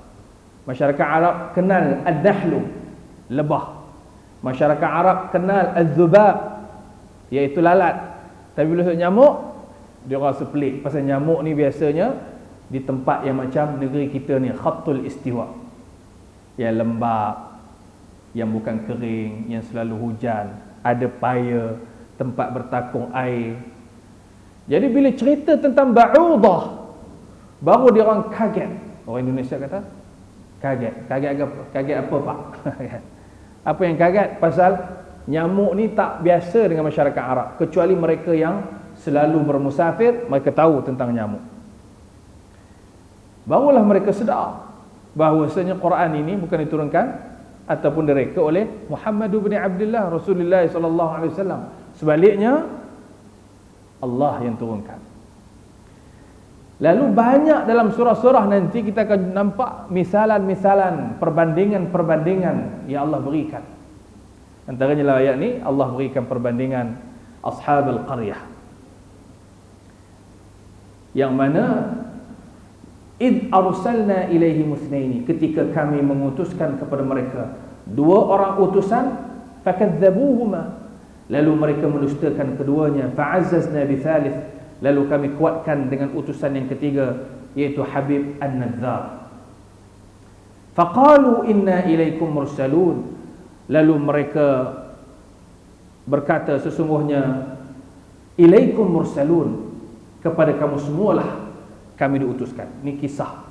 Masyarakat Arab kenal ad-dahlu, lebah. Masyarakat Arab kenal az-zubab, iaitu lalat. Tapi bila sebut nyamuk, dia rasa pelik. Pasal nyamuk ni biasanya di tempat yang macam negeri kita ni, khattul istiwa, yang lembap, yang bukan kering, yang selalu hujan, ada paya, tempat bertakung air. Jadi bila cerita tentang ba'udah, baru dia orang kaget. Orang Indonesia kata kaget. Kaget apa pak? Apa yang kaget? Pasal nyamuk ni tak biasa dengan masyarakat Arab, kecuali mereka yang selalu bermusafir, mereka tahu tentang nyamuk. Barulah mereka sedar bahawasanya Quran ini bukan diturunkan ataupun direka oleh Muhammad bin Abdullah Rasulullah sallallahu alaihi wasallam. Sebaliknya Allah yang turunkan. Lalu banyak dalam surah-surah nanti kita akan nampak misalan-misalan, perbandingan-perbandingan yang Allah berikan. Antaranya dalam ayat ni Allah berikan perbandingan Ashabul Qaryah. yang mana id arsalna ilaihim itsnaini, ketika kami mengutuskan kepada mereka dua orang utusan, fakadzabuhuma, lalu mereka mendustakan keduanya, fa'azzazna bithalith, lalu kami kuatkan dengan utusan yang ketiga, iaitu Habib An-Nadzar. Faqalu inna ilaikum mursalun, lalu mereka berkata, sesungguhnya ilaikum mursalun, kepada kamu semualah kami diutuskan. Ini kisah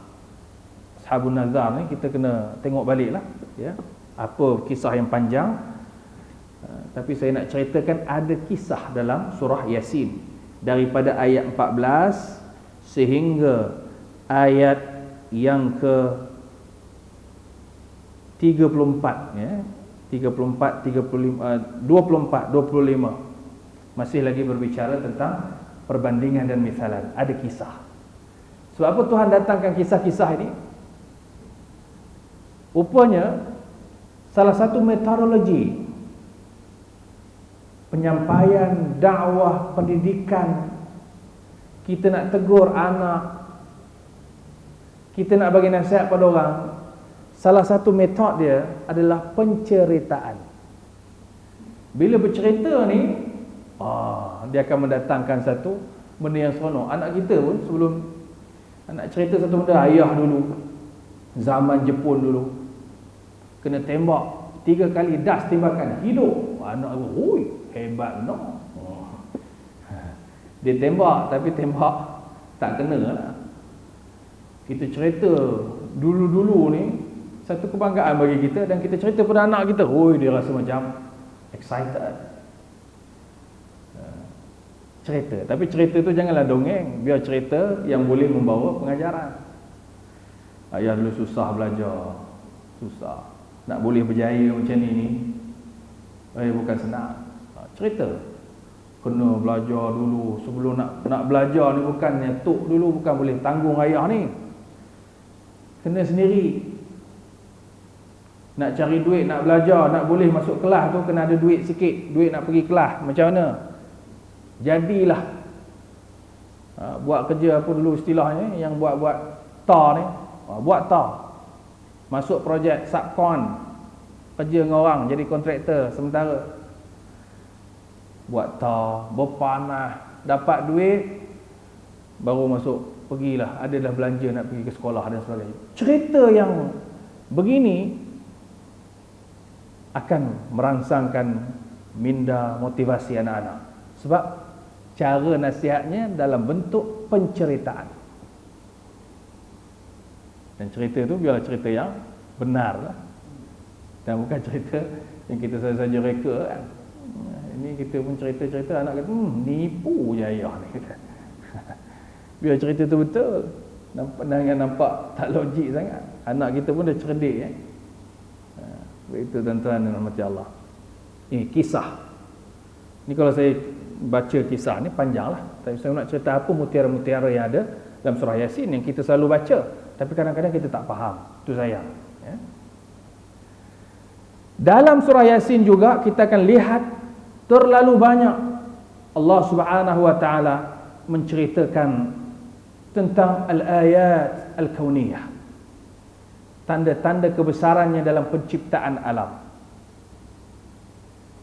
Ashabun Nazar ni, kita kena tengok baliklah ya, apa kisah yang panjang. Tapi saya nak ceritakan ada kisah dalam surah Yasin, daripada ayat 14 sehingga ayat yang ke 34 ya, 34, 35, 24, 25 masih lagi berbicara tentang perbandingan dan misalan. Ada kisah. Sebab apa Tuhan datangkan kisah-kisah ini? Rupanya salah satu metodologi penyampaian, dakwah, pendidikan, kita nak tegur anak, kita nak bagi nasihat pada orang, salah satu metod dia adalah penceritaan. Bila bercerita ni, dia akan mendatangkan satu benda yang seronok. Anak kita pun sebelum nak cerita satu benda, ayah dulu zaman Jepun dulu kena tembak 3 kali das tembakan hidup. Anak tu, oi, hebat no. Dia tembak tapi tembak tak kena lah. Kita cerita dulu-dulu ni satu kebanggaan bagi kita, dan kita cerita pada anak kita, oi, dia rasa macam excited. Cerita, tapi cerita tu janganlah dongeng, biar cerita yang boleh membawa pengajaran. Ayah dulu susah belajar, susah nak boleh berjaya macam ni bukan senang. Cerita kena belajar dulu, sebelum nak belajar ni bukannya tok dulu, bukan boleh tanggung ayah ni, kena sendiri. Nak cari duit, nak belajar, nak boleh masuk kelas tu kena ada duit sikit, duit nak pergi kelas. Macam mana? Jadilah buat kerja apa dulu istilahnya, yang buat tar ni, buat tar, masuk projek subkon, kerja dengan orang jadi kontraktor sementara, buat tar, berpanah, dapat duit baru masuk, pergilah, adalah belanja nak pergi ke sekolah dan sebagainya. Cerita yang begini akan merangsangkan minda motivasi anak-anak, sebab cara nasihatnya dalam bentuk penceritaan. Dan cerita tu biarlah cerita yang benar lah, dan bukan cerita yang kita saja reka kan. Ini kita pun cerita-cerita, anak kata nipu je ayah ni. Biar cerita tu betul, nampak tak logik sangat. Anak kita pun dah cerdik begitu tuan-tuan dan rahmati Allah. Ini kisah. Ini kalau saya baca kisah ni panjang lah, tapi saya nak cerita apa mutiara-mutiara yang ada dalam surah Yasin yang kita selalu baca, tapi kadang-kadang kita tak faham. Itu sayang ya. Dalam surah Yasin juga kita akan lihat terlalu banyak Allah Subhanahu wa taala menceritakan tentang al-ayat al-kauniyah, tanda-tanda kebesarannya dalam penciptaan alam.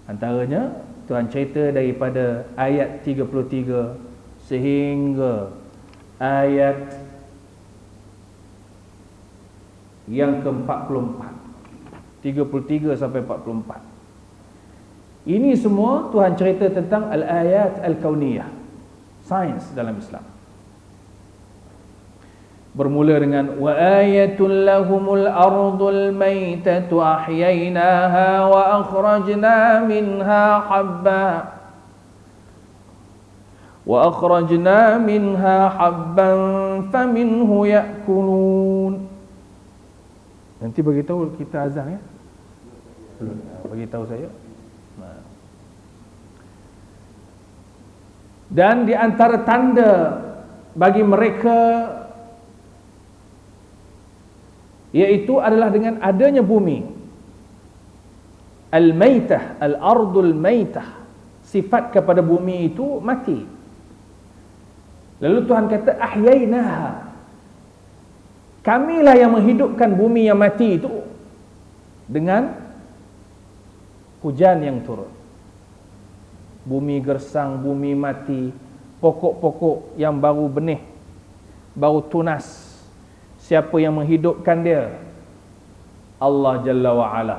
Antaranya Tuhan cerita daripada ayat 33 sehingga ayat yang ke-44, 33 sampai 44. Ini semua Tuhan cerita tentang al-ayat al-kauniyah, sains dalam Islam. Bermula dengan wa ayatul lahumul ardul maitatu ahyaynaha wa akhrajna minha habban faminhu ya'kulun. Nanti bagi tahu kita azan ya. Belum bagi tahu saya. Dan di antara tanda bagi mereka iaitu adalah dengan adanya bumi al-maitah, al-ardul maitah, sifat kepada bumi itu mati. Lalu Tuhan kata ahyainaha. Kamilah yang menghidupkan bumi yang mati itu dengan hujan yang turun. Bumi gersang, bumi mati, pokok-pokok yang baru benih, baru tunas. Siapa yang menghidupkan dia? Allah Jalla wa'ala.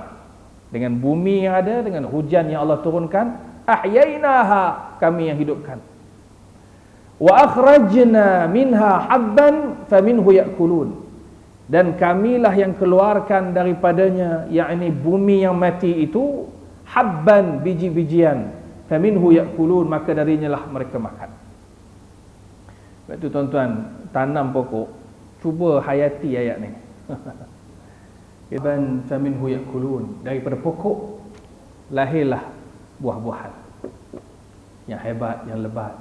Dengan bumi yang ada, dengan hujan yang Allah turunkan, ahyainaha, kami yang hidupkan. Wa akhrajna minha habban faminhu ya'kulun. Dan kamilah yang keluarkan daripadanya, yakni bumi yang mati itu, habban, biji-bijian, faminhu ya'kulun, maka darinya lah mereka makan. Sebab itu tuan-tuan, tanam pokok, cuba hayati ayat ni. Ibn faminhu ya'kulun, daripada pokok lahirlah buah-buahan yang hebat, yang lebat.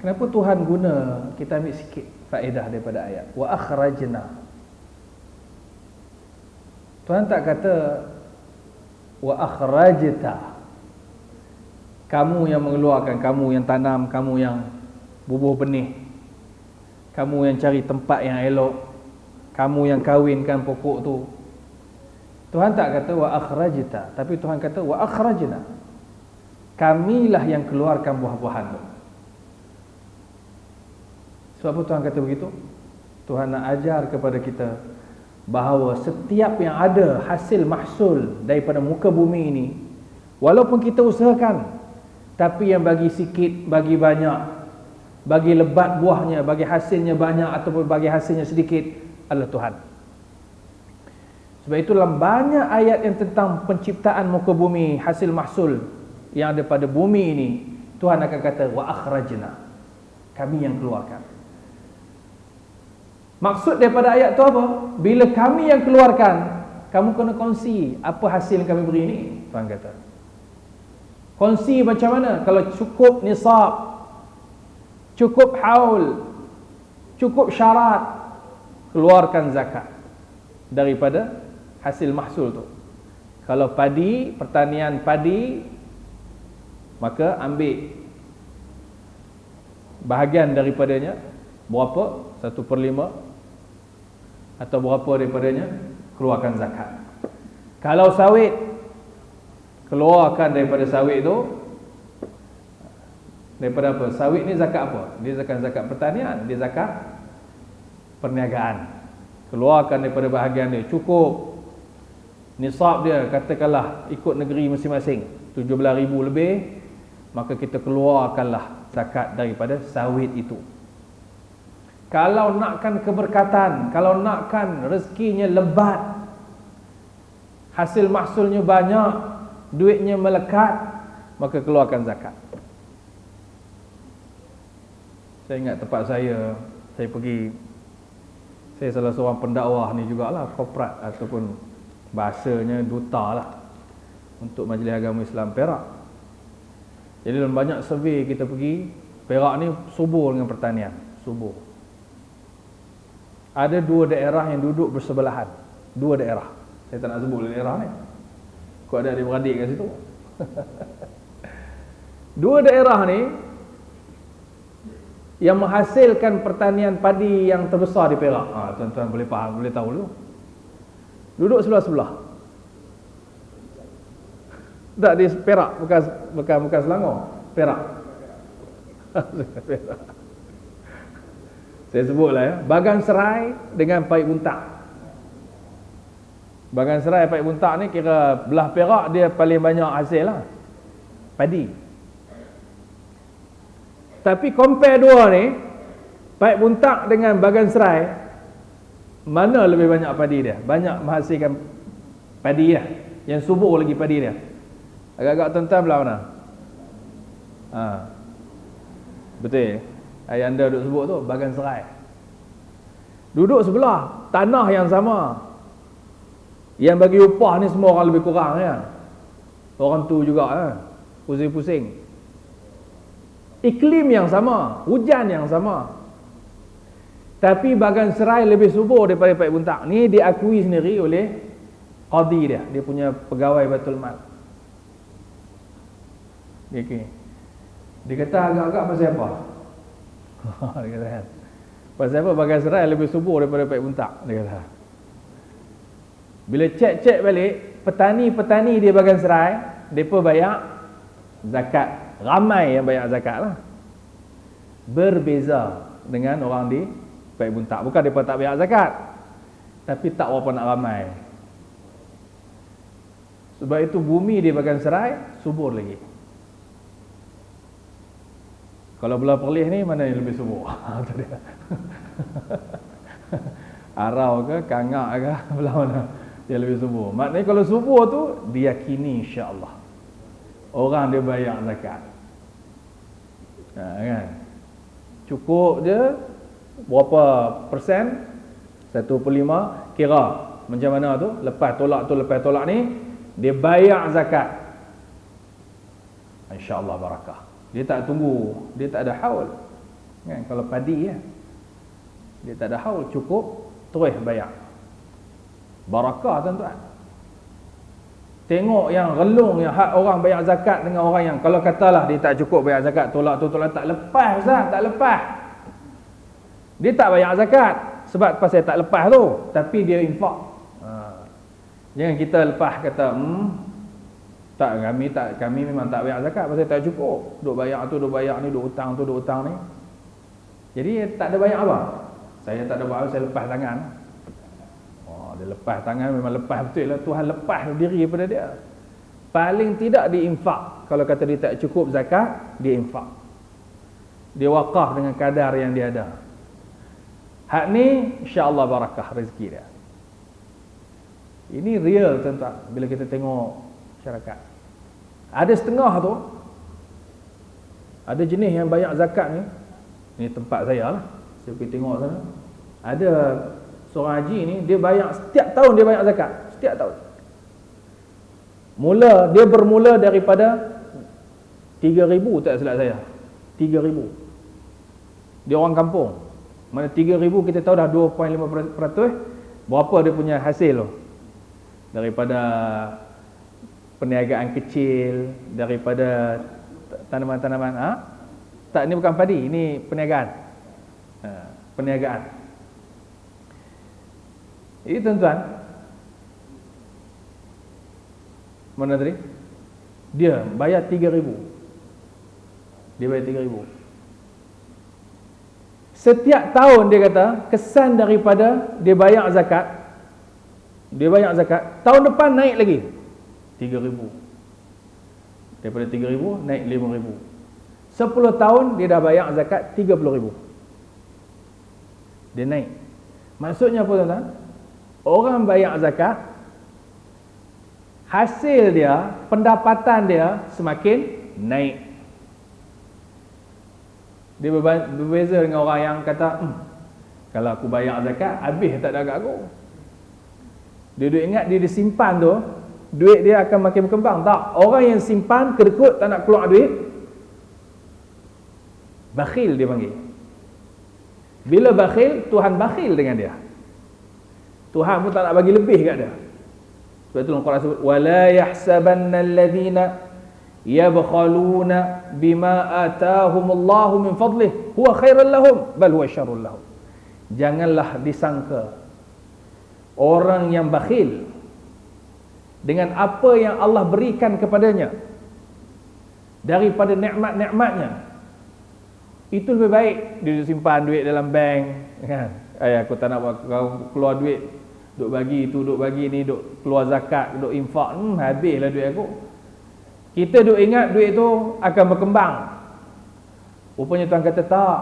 Kenapa Tuhan guna, kita ambil sikit faedah daripada ayat wa akhrajna. Tuhan tak kata wa akhrajta, kamu yang mengeluarkan, kamu yang tanam, kamu yang bubuh benih, kamu yang cari tempat yang elok, kamu yang kawinkan pokok tu. Tuhan tak kata wa akhrajta, tapi Tuhan kata wa akhrajna, kamilah yang keluarkan buah-buahan tu. Sebab apa Tuhan kata begitu? Tuhan nak ajar kepada kita bahawa setiap yang ada hasil mahsul daripada muka bumi ini, walaupun kita usahakan, tapi yang bagi sikit, bagi banyak, bagi lebat buahnya, bagi hasilnya banyak ataupun bagi hasilnya sedikit, adalah Tuhan. Sebab itu dalam banyak ayat yang tentang penciptaan muka bumi, hasil mahsul yang ada pada bumi ini, Tuhan akan kata wa akhrajna, kami yang keluarkan. Maksud daripada ayat tu apa? Bila kami yang keluarkan, kamu kena kongsi apa hasil yang kami beri ni, Tuhan kata. Kongsi macam mana? Kalau cukup nisab, cukup haul, cukup syarat, keluarkan zakat daripada hasil mahsul tu. Kalau padi, pertanian padi, maka ambil bahagian daripadanya, berapa? 1/5 atau berapa daripadanya, keluarkan zakat. Kalau sawit, keluarkan daripada sawit tu, daripada apa? Sawit ni zakat apa? Dia zakat pertanian, dia zakat perniagaan. Keluarkan daripada bahagian dia, cukup nisab dia, katakanlah ikut negeri masing-masing 17,000 lebih, maka kita keluarkanlah zakat daripada sawit itu. Kalau nakkan keberkatan, kalau nakkan rezekinya lebat, hasil mahsulnya banyak, duitnya melekat, maka keluarkan zakat. Saya ingat tempat saya pergi, saya salah seorang pendakwah ni jugalah, korporat ataupun bahasanya duta lah untuk Majlis Agama Islam Perak. Jadi dalam banyak survey kita pergi, Perak ni subur dengan pertanian, subur. Ada 2 daerah yang duduk bersebelahan, 2 daerah. Saya tak nak sebut daerah ni, kau ada adik-beradik kat situ. 2 daerah ni yang menghasilkan pertanian padi yang terbesar di Perak. Tuan-tuan boleh faham, boleh tahu dulu. Duduk sebelah-sebelah. Tak di Perak, bukan Selangor, Perak. Perak. Saya sebutlah ya, Bagan Serai dengan Paik Buntak. Bagan Serai, Paik Buntak ni kira belah Perak dia paling banyak hasil lah, padi. Tapi compare dua ni, Paik Buntak dengan Bagan Serai, mana lebih banyak padi dia? Banyak menghasilkan padi lah, yang subur lagi padi dia. Agak-agak tuan-tuan belah mana? Betul. Ayah anda duduk sebut tu, Bagan Serai. Duduk sebelah, tanah yang sama. Yang bagi upah ni semua orang lebih kurang ya. Orang tu juga pusing-pusing. Iklim yang sama, hujan yang sama. Tapi Bagan Serai lebih subur daripada Paik Buntak. Ni diakui sendiri oleh qadi dia. Dia punya pegawai Baitul Mal. Okay. Dia kata agak-agak pasal apa? Dia kata kan. Pasal apa bagan serai lebih subur daripada pek buntak, dia kata. Bila cek balik, petani-petani dia bagan serai, mereka bayar zakat. Ramai yang bayar zakat lah. Berbeza dengan orang di pek buntak. Bukan mereka tak bayar zakat, tapi tak berapa nak ramai. Sebab itu bumi di bagan serai subur lagi. Kalau belah Perlis ni mana yang lebih subur? Itu dia. Arau ke, Kangak ke, belah mana yang lebih subur? Maknanya kalau subur tu diyakini insya-Allah orang dia bayar zakat. Kan? Cukup je berapa persen? 1/5 kira macam mana tu? Lepas tolak ni dia bayar zakat. Insya-Allah barakah. Dia tak tunggu, dia tak ada haul. Kan kalau padi ya. Dia tak ada haul, cukup terus bayar. Barakah tuan-tuan. Tengok yang relung yang hak orang bayar zakat dengan orang yang kalau katalah dia tak cukup bayar zakat, tolak tak lepas Ustaz, tak lepas. Dia tak bayar zakat sebab pasal tak lepas tu, tapi dia infak. Jangan kita lepas kata kami memang tak bayar zakat pasal tak cukup. Duk bayar tu, duk bayar ni, duk hutang tu, duk hutang ni. Jadi tak ada bayar apa? Saya tak ada bayar, saya lepas tangan. Dia lepas tangan, memang lepas betul lah. Tuhan lepas diri daripada dia. Paling tidak diinfak. Kalau kata dia tak cukup zakat, dia infak. Dia wakaf dengan kadar yang dia ada. Hak ni insya-Allah barakah rezeki dia. Ini real tuan-tuan bila kita tengok masyarakat. Ada setengah tu, ada jenis yang bayar zakat ni. Ni tempat saya lah. Saya pergi tengok sana. Ada seorang haji ni, dia bayar setiap tahun dia bayar zakat. Setiap tahun. Dia bermula daripada 3,000 tak silap saya. 3,000. Dia orang kampung. Mana 3,000 kita tahu dah 2.5%. Berapa dia punya hasil tu? Daripada perniagaan kecil, daripada tanaman-tanaman. Tak, ini bukan padi, ini perniagaan. Perniagaan. Jadi tuan-tuan, mana tadi? Dia bayar 3,000. Dia bayar 3,000. Setiap tahun dia kata, kesan daripada dia bayar zakat, tahun depan naik lagi 3,000. Daripada 3,000 naik 5,000. 10 tahun dia dah bayar zakat 30,000. Dia naik. Maksudnya apa tuan-tuan? Orang bayar zakat, hasil dia, pendapatan dia semakin naik. Dia berbeza dengan orang yang kata, kalau aku bayar zakat, habis tak ada agak aku. Dia duk ingat dia disimpan tu, duit dia akan makin berkembang. Tak, orang yang simpan, kedekut, tak nak keluar duit, bakhil dia panggil. Bila bakhil, Tuhan bakhil dengan dia. Tuhan pun tak nak bagi lebih kat dia. Sebab itu dalam Quran sebut, وَلَا يَحْسَبَنَّ الَّذِينَ يَبْخَلُونَ بِمَا آتَاهُمُ اللَّهُ مِنْ فَضْلِهِ هُوَ خَيْرًا لَهُمْ بَلْ هُوَ شَرٌ لَهُمْ. Janganlah disangka orang yang bakhil dengan apa yang Allah berikan kepadanya daripada nikmat-nikmatnya, itu lebih baik dia simpan duit dalam bank, kan? Aku tak nak keluar duit, duk bagi tu, duk bagi ni, duk keluar zakat, duk infak, habislah duit aku. Kita duk ingat duit tu akan berkembang. Rupanya Tuhan kata tak,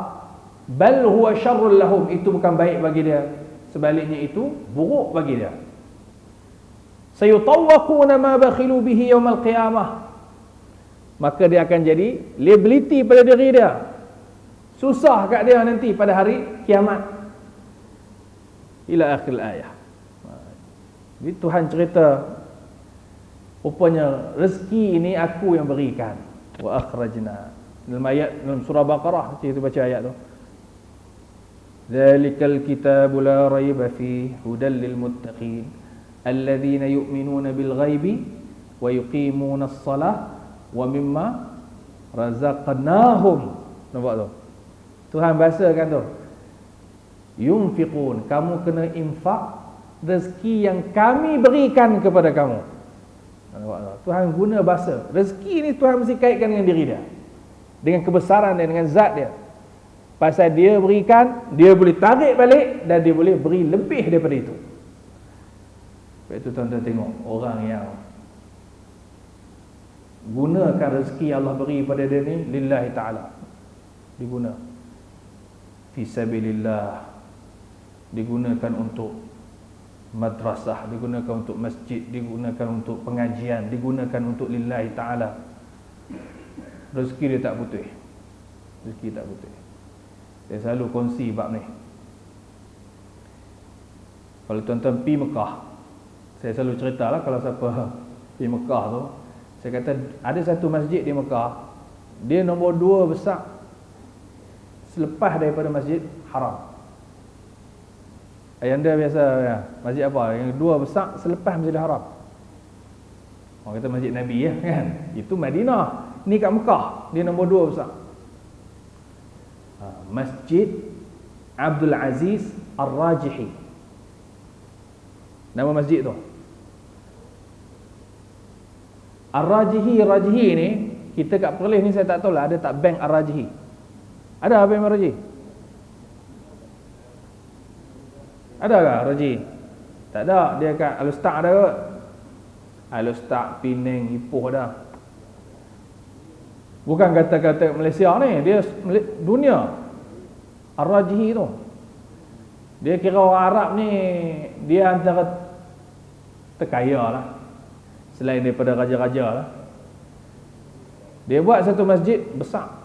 bal huwa syarrul lahum, itu bukan baik bagi dia, sebaliknya itu buruk bagi dia. Sayutawwaquna ma bakhilu bihi yaumal qiyamah, maka dia akan jadi liability pada diri dia, susah kat dia nanti pada hari kiamat. Ila akhir ayat. Jadi Tuhan cerita, rupanya rezeki ini aku yang berikan. Wa akhrajna, dalam ayat dalam surah Baqarah, kita baca ayat tu. Dzalikal kitabu la raiba fihi hudal lil muttaqin alladzina yu'minuna bil ghaibi wa yuqimuna as-salah wa mimma razaqnahum. Nampak tu? Tuhan bahasakan tu. Yunfiqun, kamu kena infak rezeki yang kami berikan kepada kamu. Tuhan guna bahasa. Rezeki ni Tuhan mesti kaitkan dengan diri dia, dengan kebesaran dia, dengan zat dia. Pasal dia berikan, dia boleh tarik balik dan dia boleh beri lebih daripada itu. Sebab itu tuan-tuan tengok orang yang gunakan rezeki Allah beri pada dia ni lillahi ta'ala, diguna fi sabilillah, digunakan untuk madrasah, digunakan untuk masjid, digunakan untuk pengajian, digunakan untuk lillahi ta'ala. Rezeki dia tak putih. Rezeki tak putih. Saya selalu kongsi bab ni. Kalau tuan-tuan pergi Mekah, saya selalu ceritalah kalau siapa pergi Mekah tu, saya kata ada satu masjid di Mekah, dia nombor 2 besar selepas daripada Masjid Haram. Anda biasa ya, masjid apa? Yang 2 besar selepas Masjid Haram. Orang kata Masjid Nabi ya kan? Itu Madinah. Ni kat Mekah, dia nombor 2 besar. Masjid Abdul Aziz Ar-Rajihi, nama masjid tu. Ar-Rajihi, Rajihi ni, kita kat Perlis ni saya tak tahu lah ada tak bank Ar-Rajihi. Ada bank Ar-Rajihi? Ada ke Rajihi? Tak ada, dia kat Al-Ustaz ada ke? Al-Ustaz, Penang, Ipoh dah. Bukan kata-kata Malaysia ni, dia dunia. Ar-Rajihi tu, dia kira orang Arab ni, dia antara terkaya lah, selain daripada raja-raja lah. Dia buat satu masjid besar,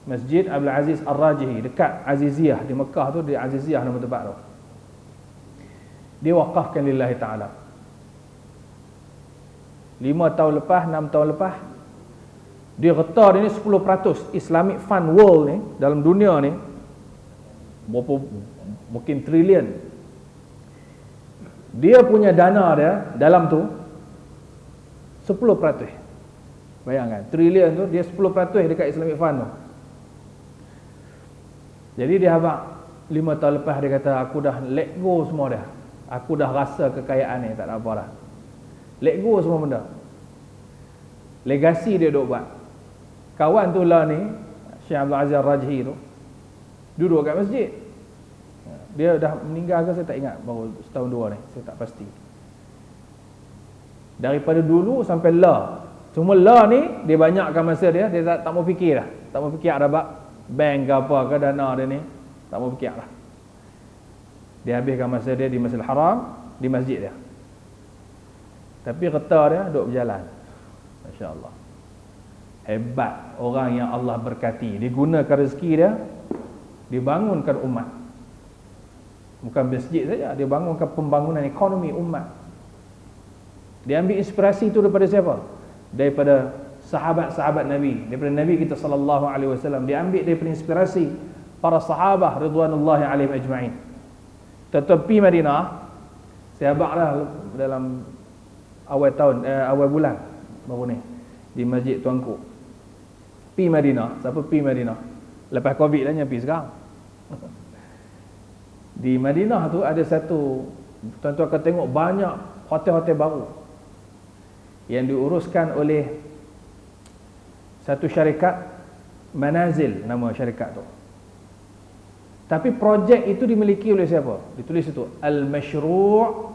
Masjid Abdul Aziz Ar-Rajihi, dekat Aziziyah di Mekah tu. Di Aziziyah nama tempat tu. Dia wakafkan lillahi ta'ala. 5 tahun lepas, 6 tahun lepas, dia reta dia ni 10% Islamic Fund World ni, dalam dunia ni berapa, mungkin trilion. Dia punya dana dia dalam tu 10%. Bayangkan, trilion tu dia 10% dekat Islamic Fund tu. Jadi dia habaq 5 tahun lepas, dia kata aku dah let go semua dah. Aku dah rasa kekayaan ni tak ada apa dah. Let go semua benda. Legasi dia duk buat. Kawan tu lah ni, Syekh Abdul Aziz Ar-Rajihi tu, duduk kat masjid. Dia dah meninggal ke saya tak ingat, baru setahun 2 ni, saya tak pasti. Daripada dulu sampai lah. Cuma lah ni, dia banyakkan masa dia, dia tak mau fikir dah. Tak mau fikir ada bank ke apa ke dana dia ni, tak mau fikir lah. Dia habiskan masa dia di Masjidil Haram, di masjid dia. Tapi reta dia duk berjalan. Masya-Allah. Hebat orang yang Allah berkati, digunakan rezeki dia, dibangunkan umat. Bukan masjid saja, dia bangunkan pembangunan ekonomi umat. Dia ambil inspirasi itu daripada siapa? Daripada sahabat-sahabat Nabi, daripada Nabi kita sallallahu alaihi wasallam. Dia ambil daripada inspirasi para sahabat ridwanullahi alaihim ajma'in. Tetapi Madinah, saya habaqlah dalam awal tahun, awal bulan baru ni di Masjid Tuanku. Pi Madinah, siapa pi Madinah? Lepas Covid lah pi sekarang. Di Madinah tu ada satu, tuan-tuan akan tengok banyak hotel-hotel baru yang diuruskan oleh satu syarikat Manazil, nama syarikat tu. Tapi projek itu dimiliki oleh siapa? Ditulis itu Al-Mashru'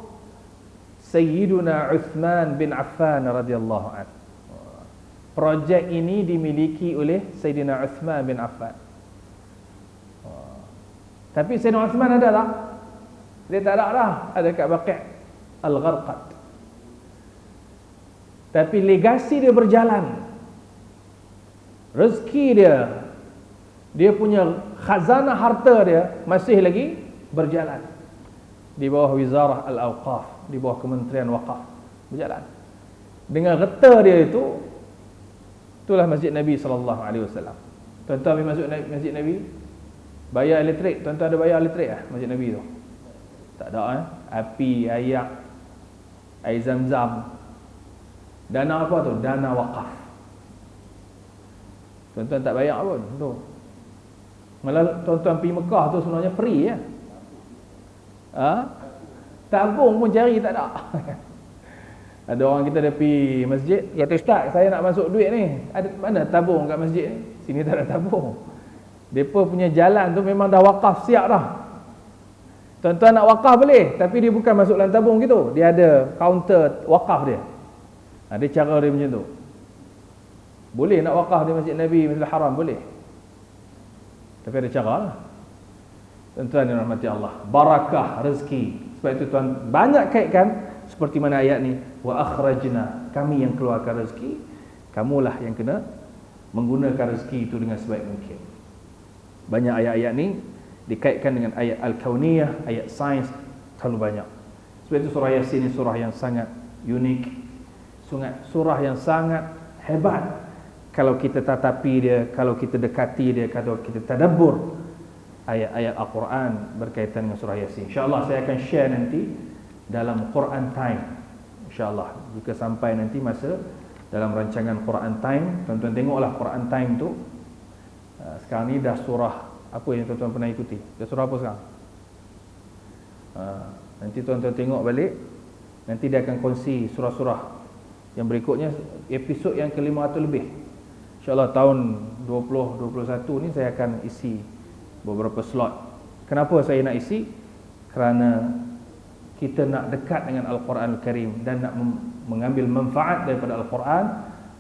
Sayyiduna Uthman bin Affan radhiyallahu anhu. Projek ini dimiliki oleh Sayyidina Uthman bin Affan. Tapi Sayyidina Uthman ada tak? Dia tak ada dah. Ada kat Baqi' Al-Gharqad. Tapi legasi dia berjalan. Rezeki dia, dia punya khazanah harta dia masih lagi berjalan. Di bawah Wizarah Al-Awqaf, di bawah Kementerian Waqaf, berjalan. Dengan reta dia itu, itulah Masjid Nabi SAW. Tuan-tuan pergi masuk Masjid Nabi, bayar elektrik. Tuan-tuan ada bayar elektrik lah Masjid Nabi tu? Tak ada api, air, air zam-zam. Dana apa tu? Dana wakaf. Tuan-tuan tak bayar pun tu. Malah tuan-tuan pergi Mekah tu sebenarnya free ya. Tabung pun cari tak ada. Ada orang kita dia pergi masjid, kata ustaz, saya nak masuk duit ni. Ada mana tabung kat masjid ni? Sini tak ada tabung. Depa punya jalan tu memang dah wakaf siap dah. Tuan-tuan nak wakaf boleh, tapi dia bukan masuk dalam tabung gitu. Dia ada kaunter wakaf dia. Ada cara dia macam tu. Boleh nak wakaf di Masjid Nabi, Masjidil Haram boleh. Tapi ada cara lah. Tuan-tuan yang rahmati Allah, barakah rezeki. Sebab itu tuan banyak kaitkan seperti mana ayat ni, wa akhrajna, kami yang keluarkan rezeki, kamulah yang kena menggunakan rezeki itu dengan sebaik mungkin. Banyak ayat-ayat ni dikaitkan dengan ayat al-kauniyah, ayat sains, terlalu banyak. Sebab itu surah Yasin ni surah yang sangat unik, surah yang sangat hebat. Kalau kita tatapi dia, kalau kita dekati dia, kalau kita tadabbur ayat-ayat Al-Quran berkaitan dengan surah Yasin. InsyaAllah saya akan share nanti dalam Quran Time. InsyaAllah jika sampai nanti masa dalam rancangan Quran Time, tuan-tuan tengoklah Quran Time tu. Sekarang ni dah surah apa yang tuan-tuan pernah ikuti? Dah surah apa sekarang? Nanti tuan-tuan tengok balik, nanti dia akan kongsi surah-surah yang berikutnya, episod yang ke-500 lebih. InsyaAllah tahun 2021 ni saya akan isi beberapa slot. Kenapa saya nak isi? Kerana kita nak dekat dengan Al-Quran Al-Karim dan nak mengambil manfaat daripada Al-Quran.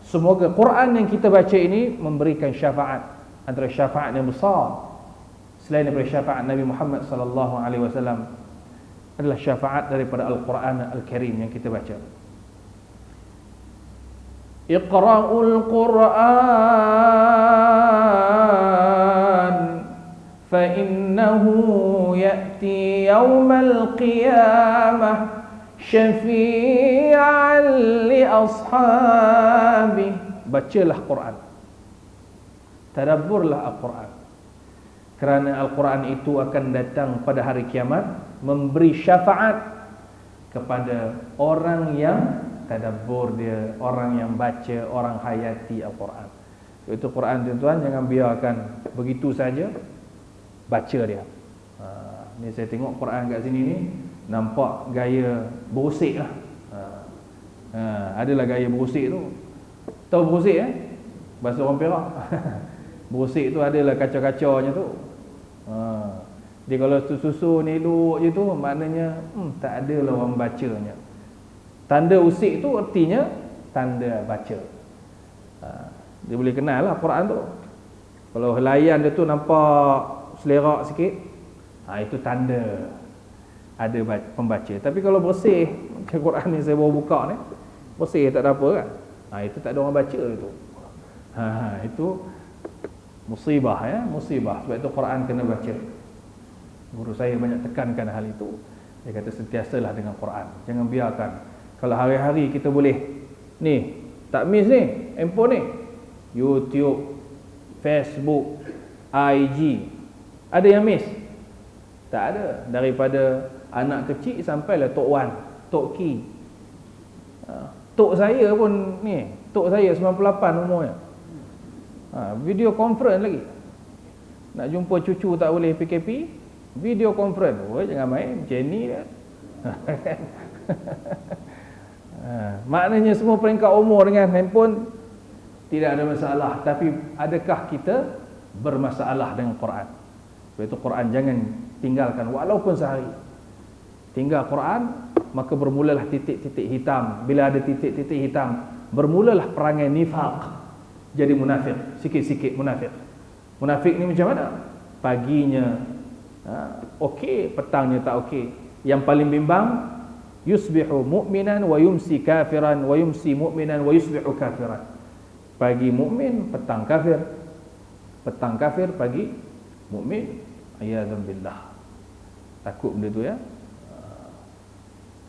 Semoga Quran yang kita baca ini memberikan syafaat, antara syafaat yang besar selain daripada syafaat Nabi Muhammad sallallahu alaihi wasallam adalah syafaat daripada Al-Quran Al-Karim yang kita baca. Iqra'ul Quran fa innahu ya'ti yawmal qiyamah syafi'an li ashabi. Bacalah Quran, tadabburlah Al-Quran, kerana Al-Quran itu akan datang pada hari kiamat memberi syafaat kepada orang yang tadabbur dia, orang yang baca, orang hayati Al-Quran. Itu Quran tuan-tuan, jangan biarkan begitu saja baca dia. Ni saya tengok Quran kat sini ni nampak gaya berusik lah. Adalah gaya berusik tu. Tahu berusik bahasa orang Perak. Berusik tu adalah kacau-kacaunya tu. Dia kalau susun elok je tu, maknanya tak adalah orang bacanya. Tanda usik tu artinya tanda baca. Dia boleh kenal lah Quran tu. Kalau helaian dia tu nampak selerak sikit, itu tanda ada pembaca. Tapi kalau bersih, macam Quran ni saya baru buka ni, bersih tak ada apa kan, itu tak ada orang baca itu. Itu musibah musibah. Sebab itu Quran kena baca. Guru saya banyak tekankan hal itu. Dia kata sentiasalah dengan Quran. Jangan biarkan. Kalau hari-hari kita boleh ni, tak miss ni, handphone ni, YouTube, Facebook, IG, ada yang miss? Tak ada. Daripada anak kecil sampailah Tok Wan, Tok Ki. Tok saya pun ni, Tok saya 98 umurnya. Video conference lagi. Nak jumpa cucu tak boleh PKP, video conference. Jangan main macam ni kan. Maknanya semua peringkat umur dengan handphone tidak ada masalah. Tapi adakah kita bermasalah dengan Quran? Sebab itu Quran jangan tinggalkan walaupun sehari. Tinggal Quran, maka bermulalah titik-titik hitam. Bila ada titik-titik hitam, bermulalah perangai nifaq. Jadi munafik, sikit-sikit munafik. Munafik ni macam mana? Paginya okey, petangnya tak okey. Yang paling bimbang, yusbihu mu'minan wa yumsi kafiran wa yumsi mu'minan wa yusbihu kafiran. Pagi mukmin, petang kafir. Petang kafir, pagi mukmin. Ayadzan billah. Takut benda tu ya.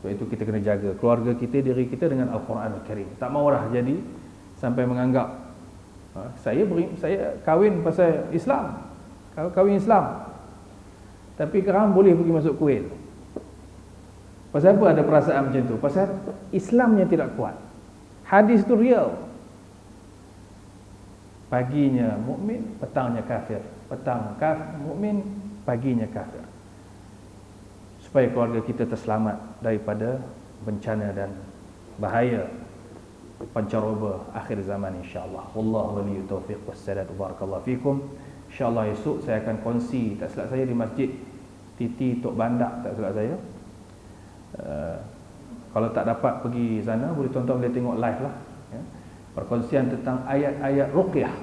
Sebab itu kita kena jaga keluarga kita, diri kita dengan Al-Quran Al-Karim. Tak maulah jadi sampai menganggap saya kahwin pasal Islam, kahwin Islam, tapi sekarang boleh pergi masuk Kuwait. Pasal apa ada perasaan macam tu? Pasal Islamnya tidak kuat. Hadis tu real. Paginya mukmin, petangnya kafir. petang mukmin, paginya kafir. Supaya keluarga kita terselamat daripada bencana dan bahaya pancaroba akhir zaman insya-Allah. Wallahu waliyut taufiq wassadad. Barakallahu fikum. Insya-Allah esok saya akan kongsi, tak silap saya, di Masjid Titi Tok Bandak, tak silap saya. Kalau tak dapat pergi sana, boleh tuan-tuan boleh tengok live lah, ya. Perkongsian tentang ayat-ayat ruqyah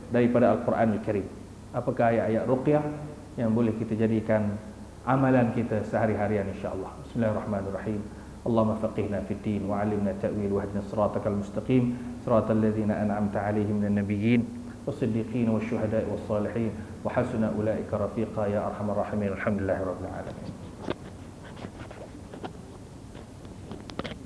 daripada Al-Quranul Karim. Apakah ayat-ayat ruqyah yang boleh kita jadikan amalan kita sehari-harian insya-Allah. Bismillahirrahmanirrahim. Allahumma faqihna fid din wa 'allimna ta'wil wa hdina siratal mustaqim siratal ladzina an'amta 'alaihim minan nabiyyin was-siddiqin wasyuhada'i was-salihin wa hasuna ulaika rafiqa ya arhamar rahimin. Alhamdulillahirabbil alamin.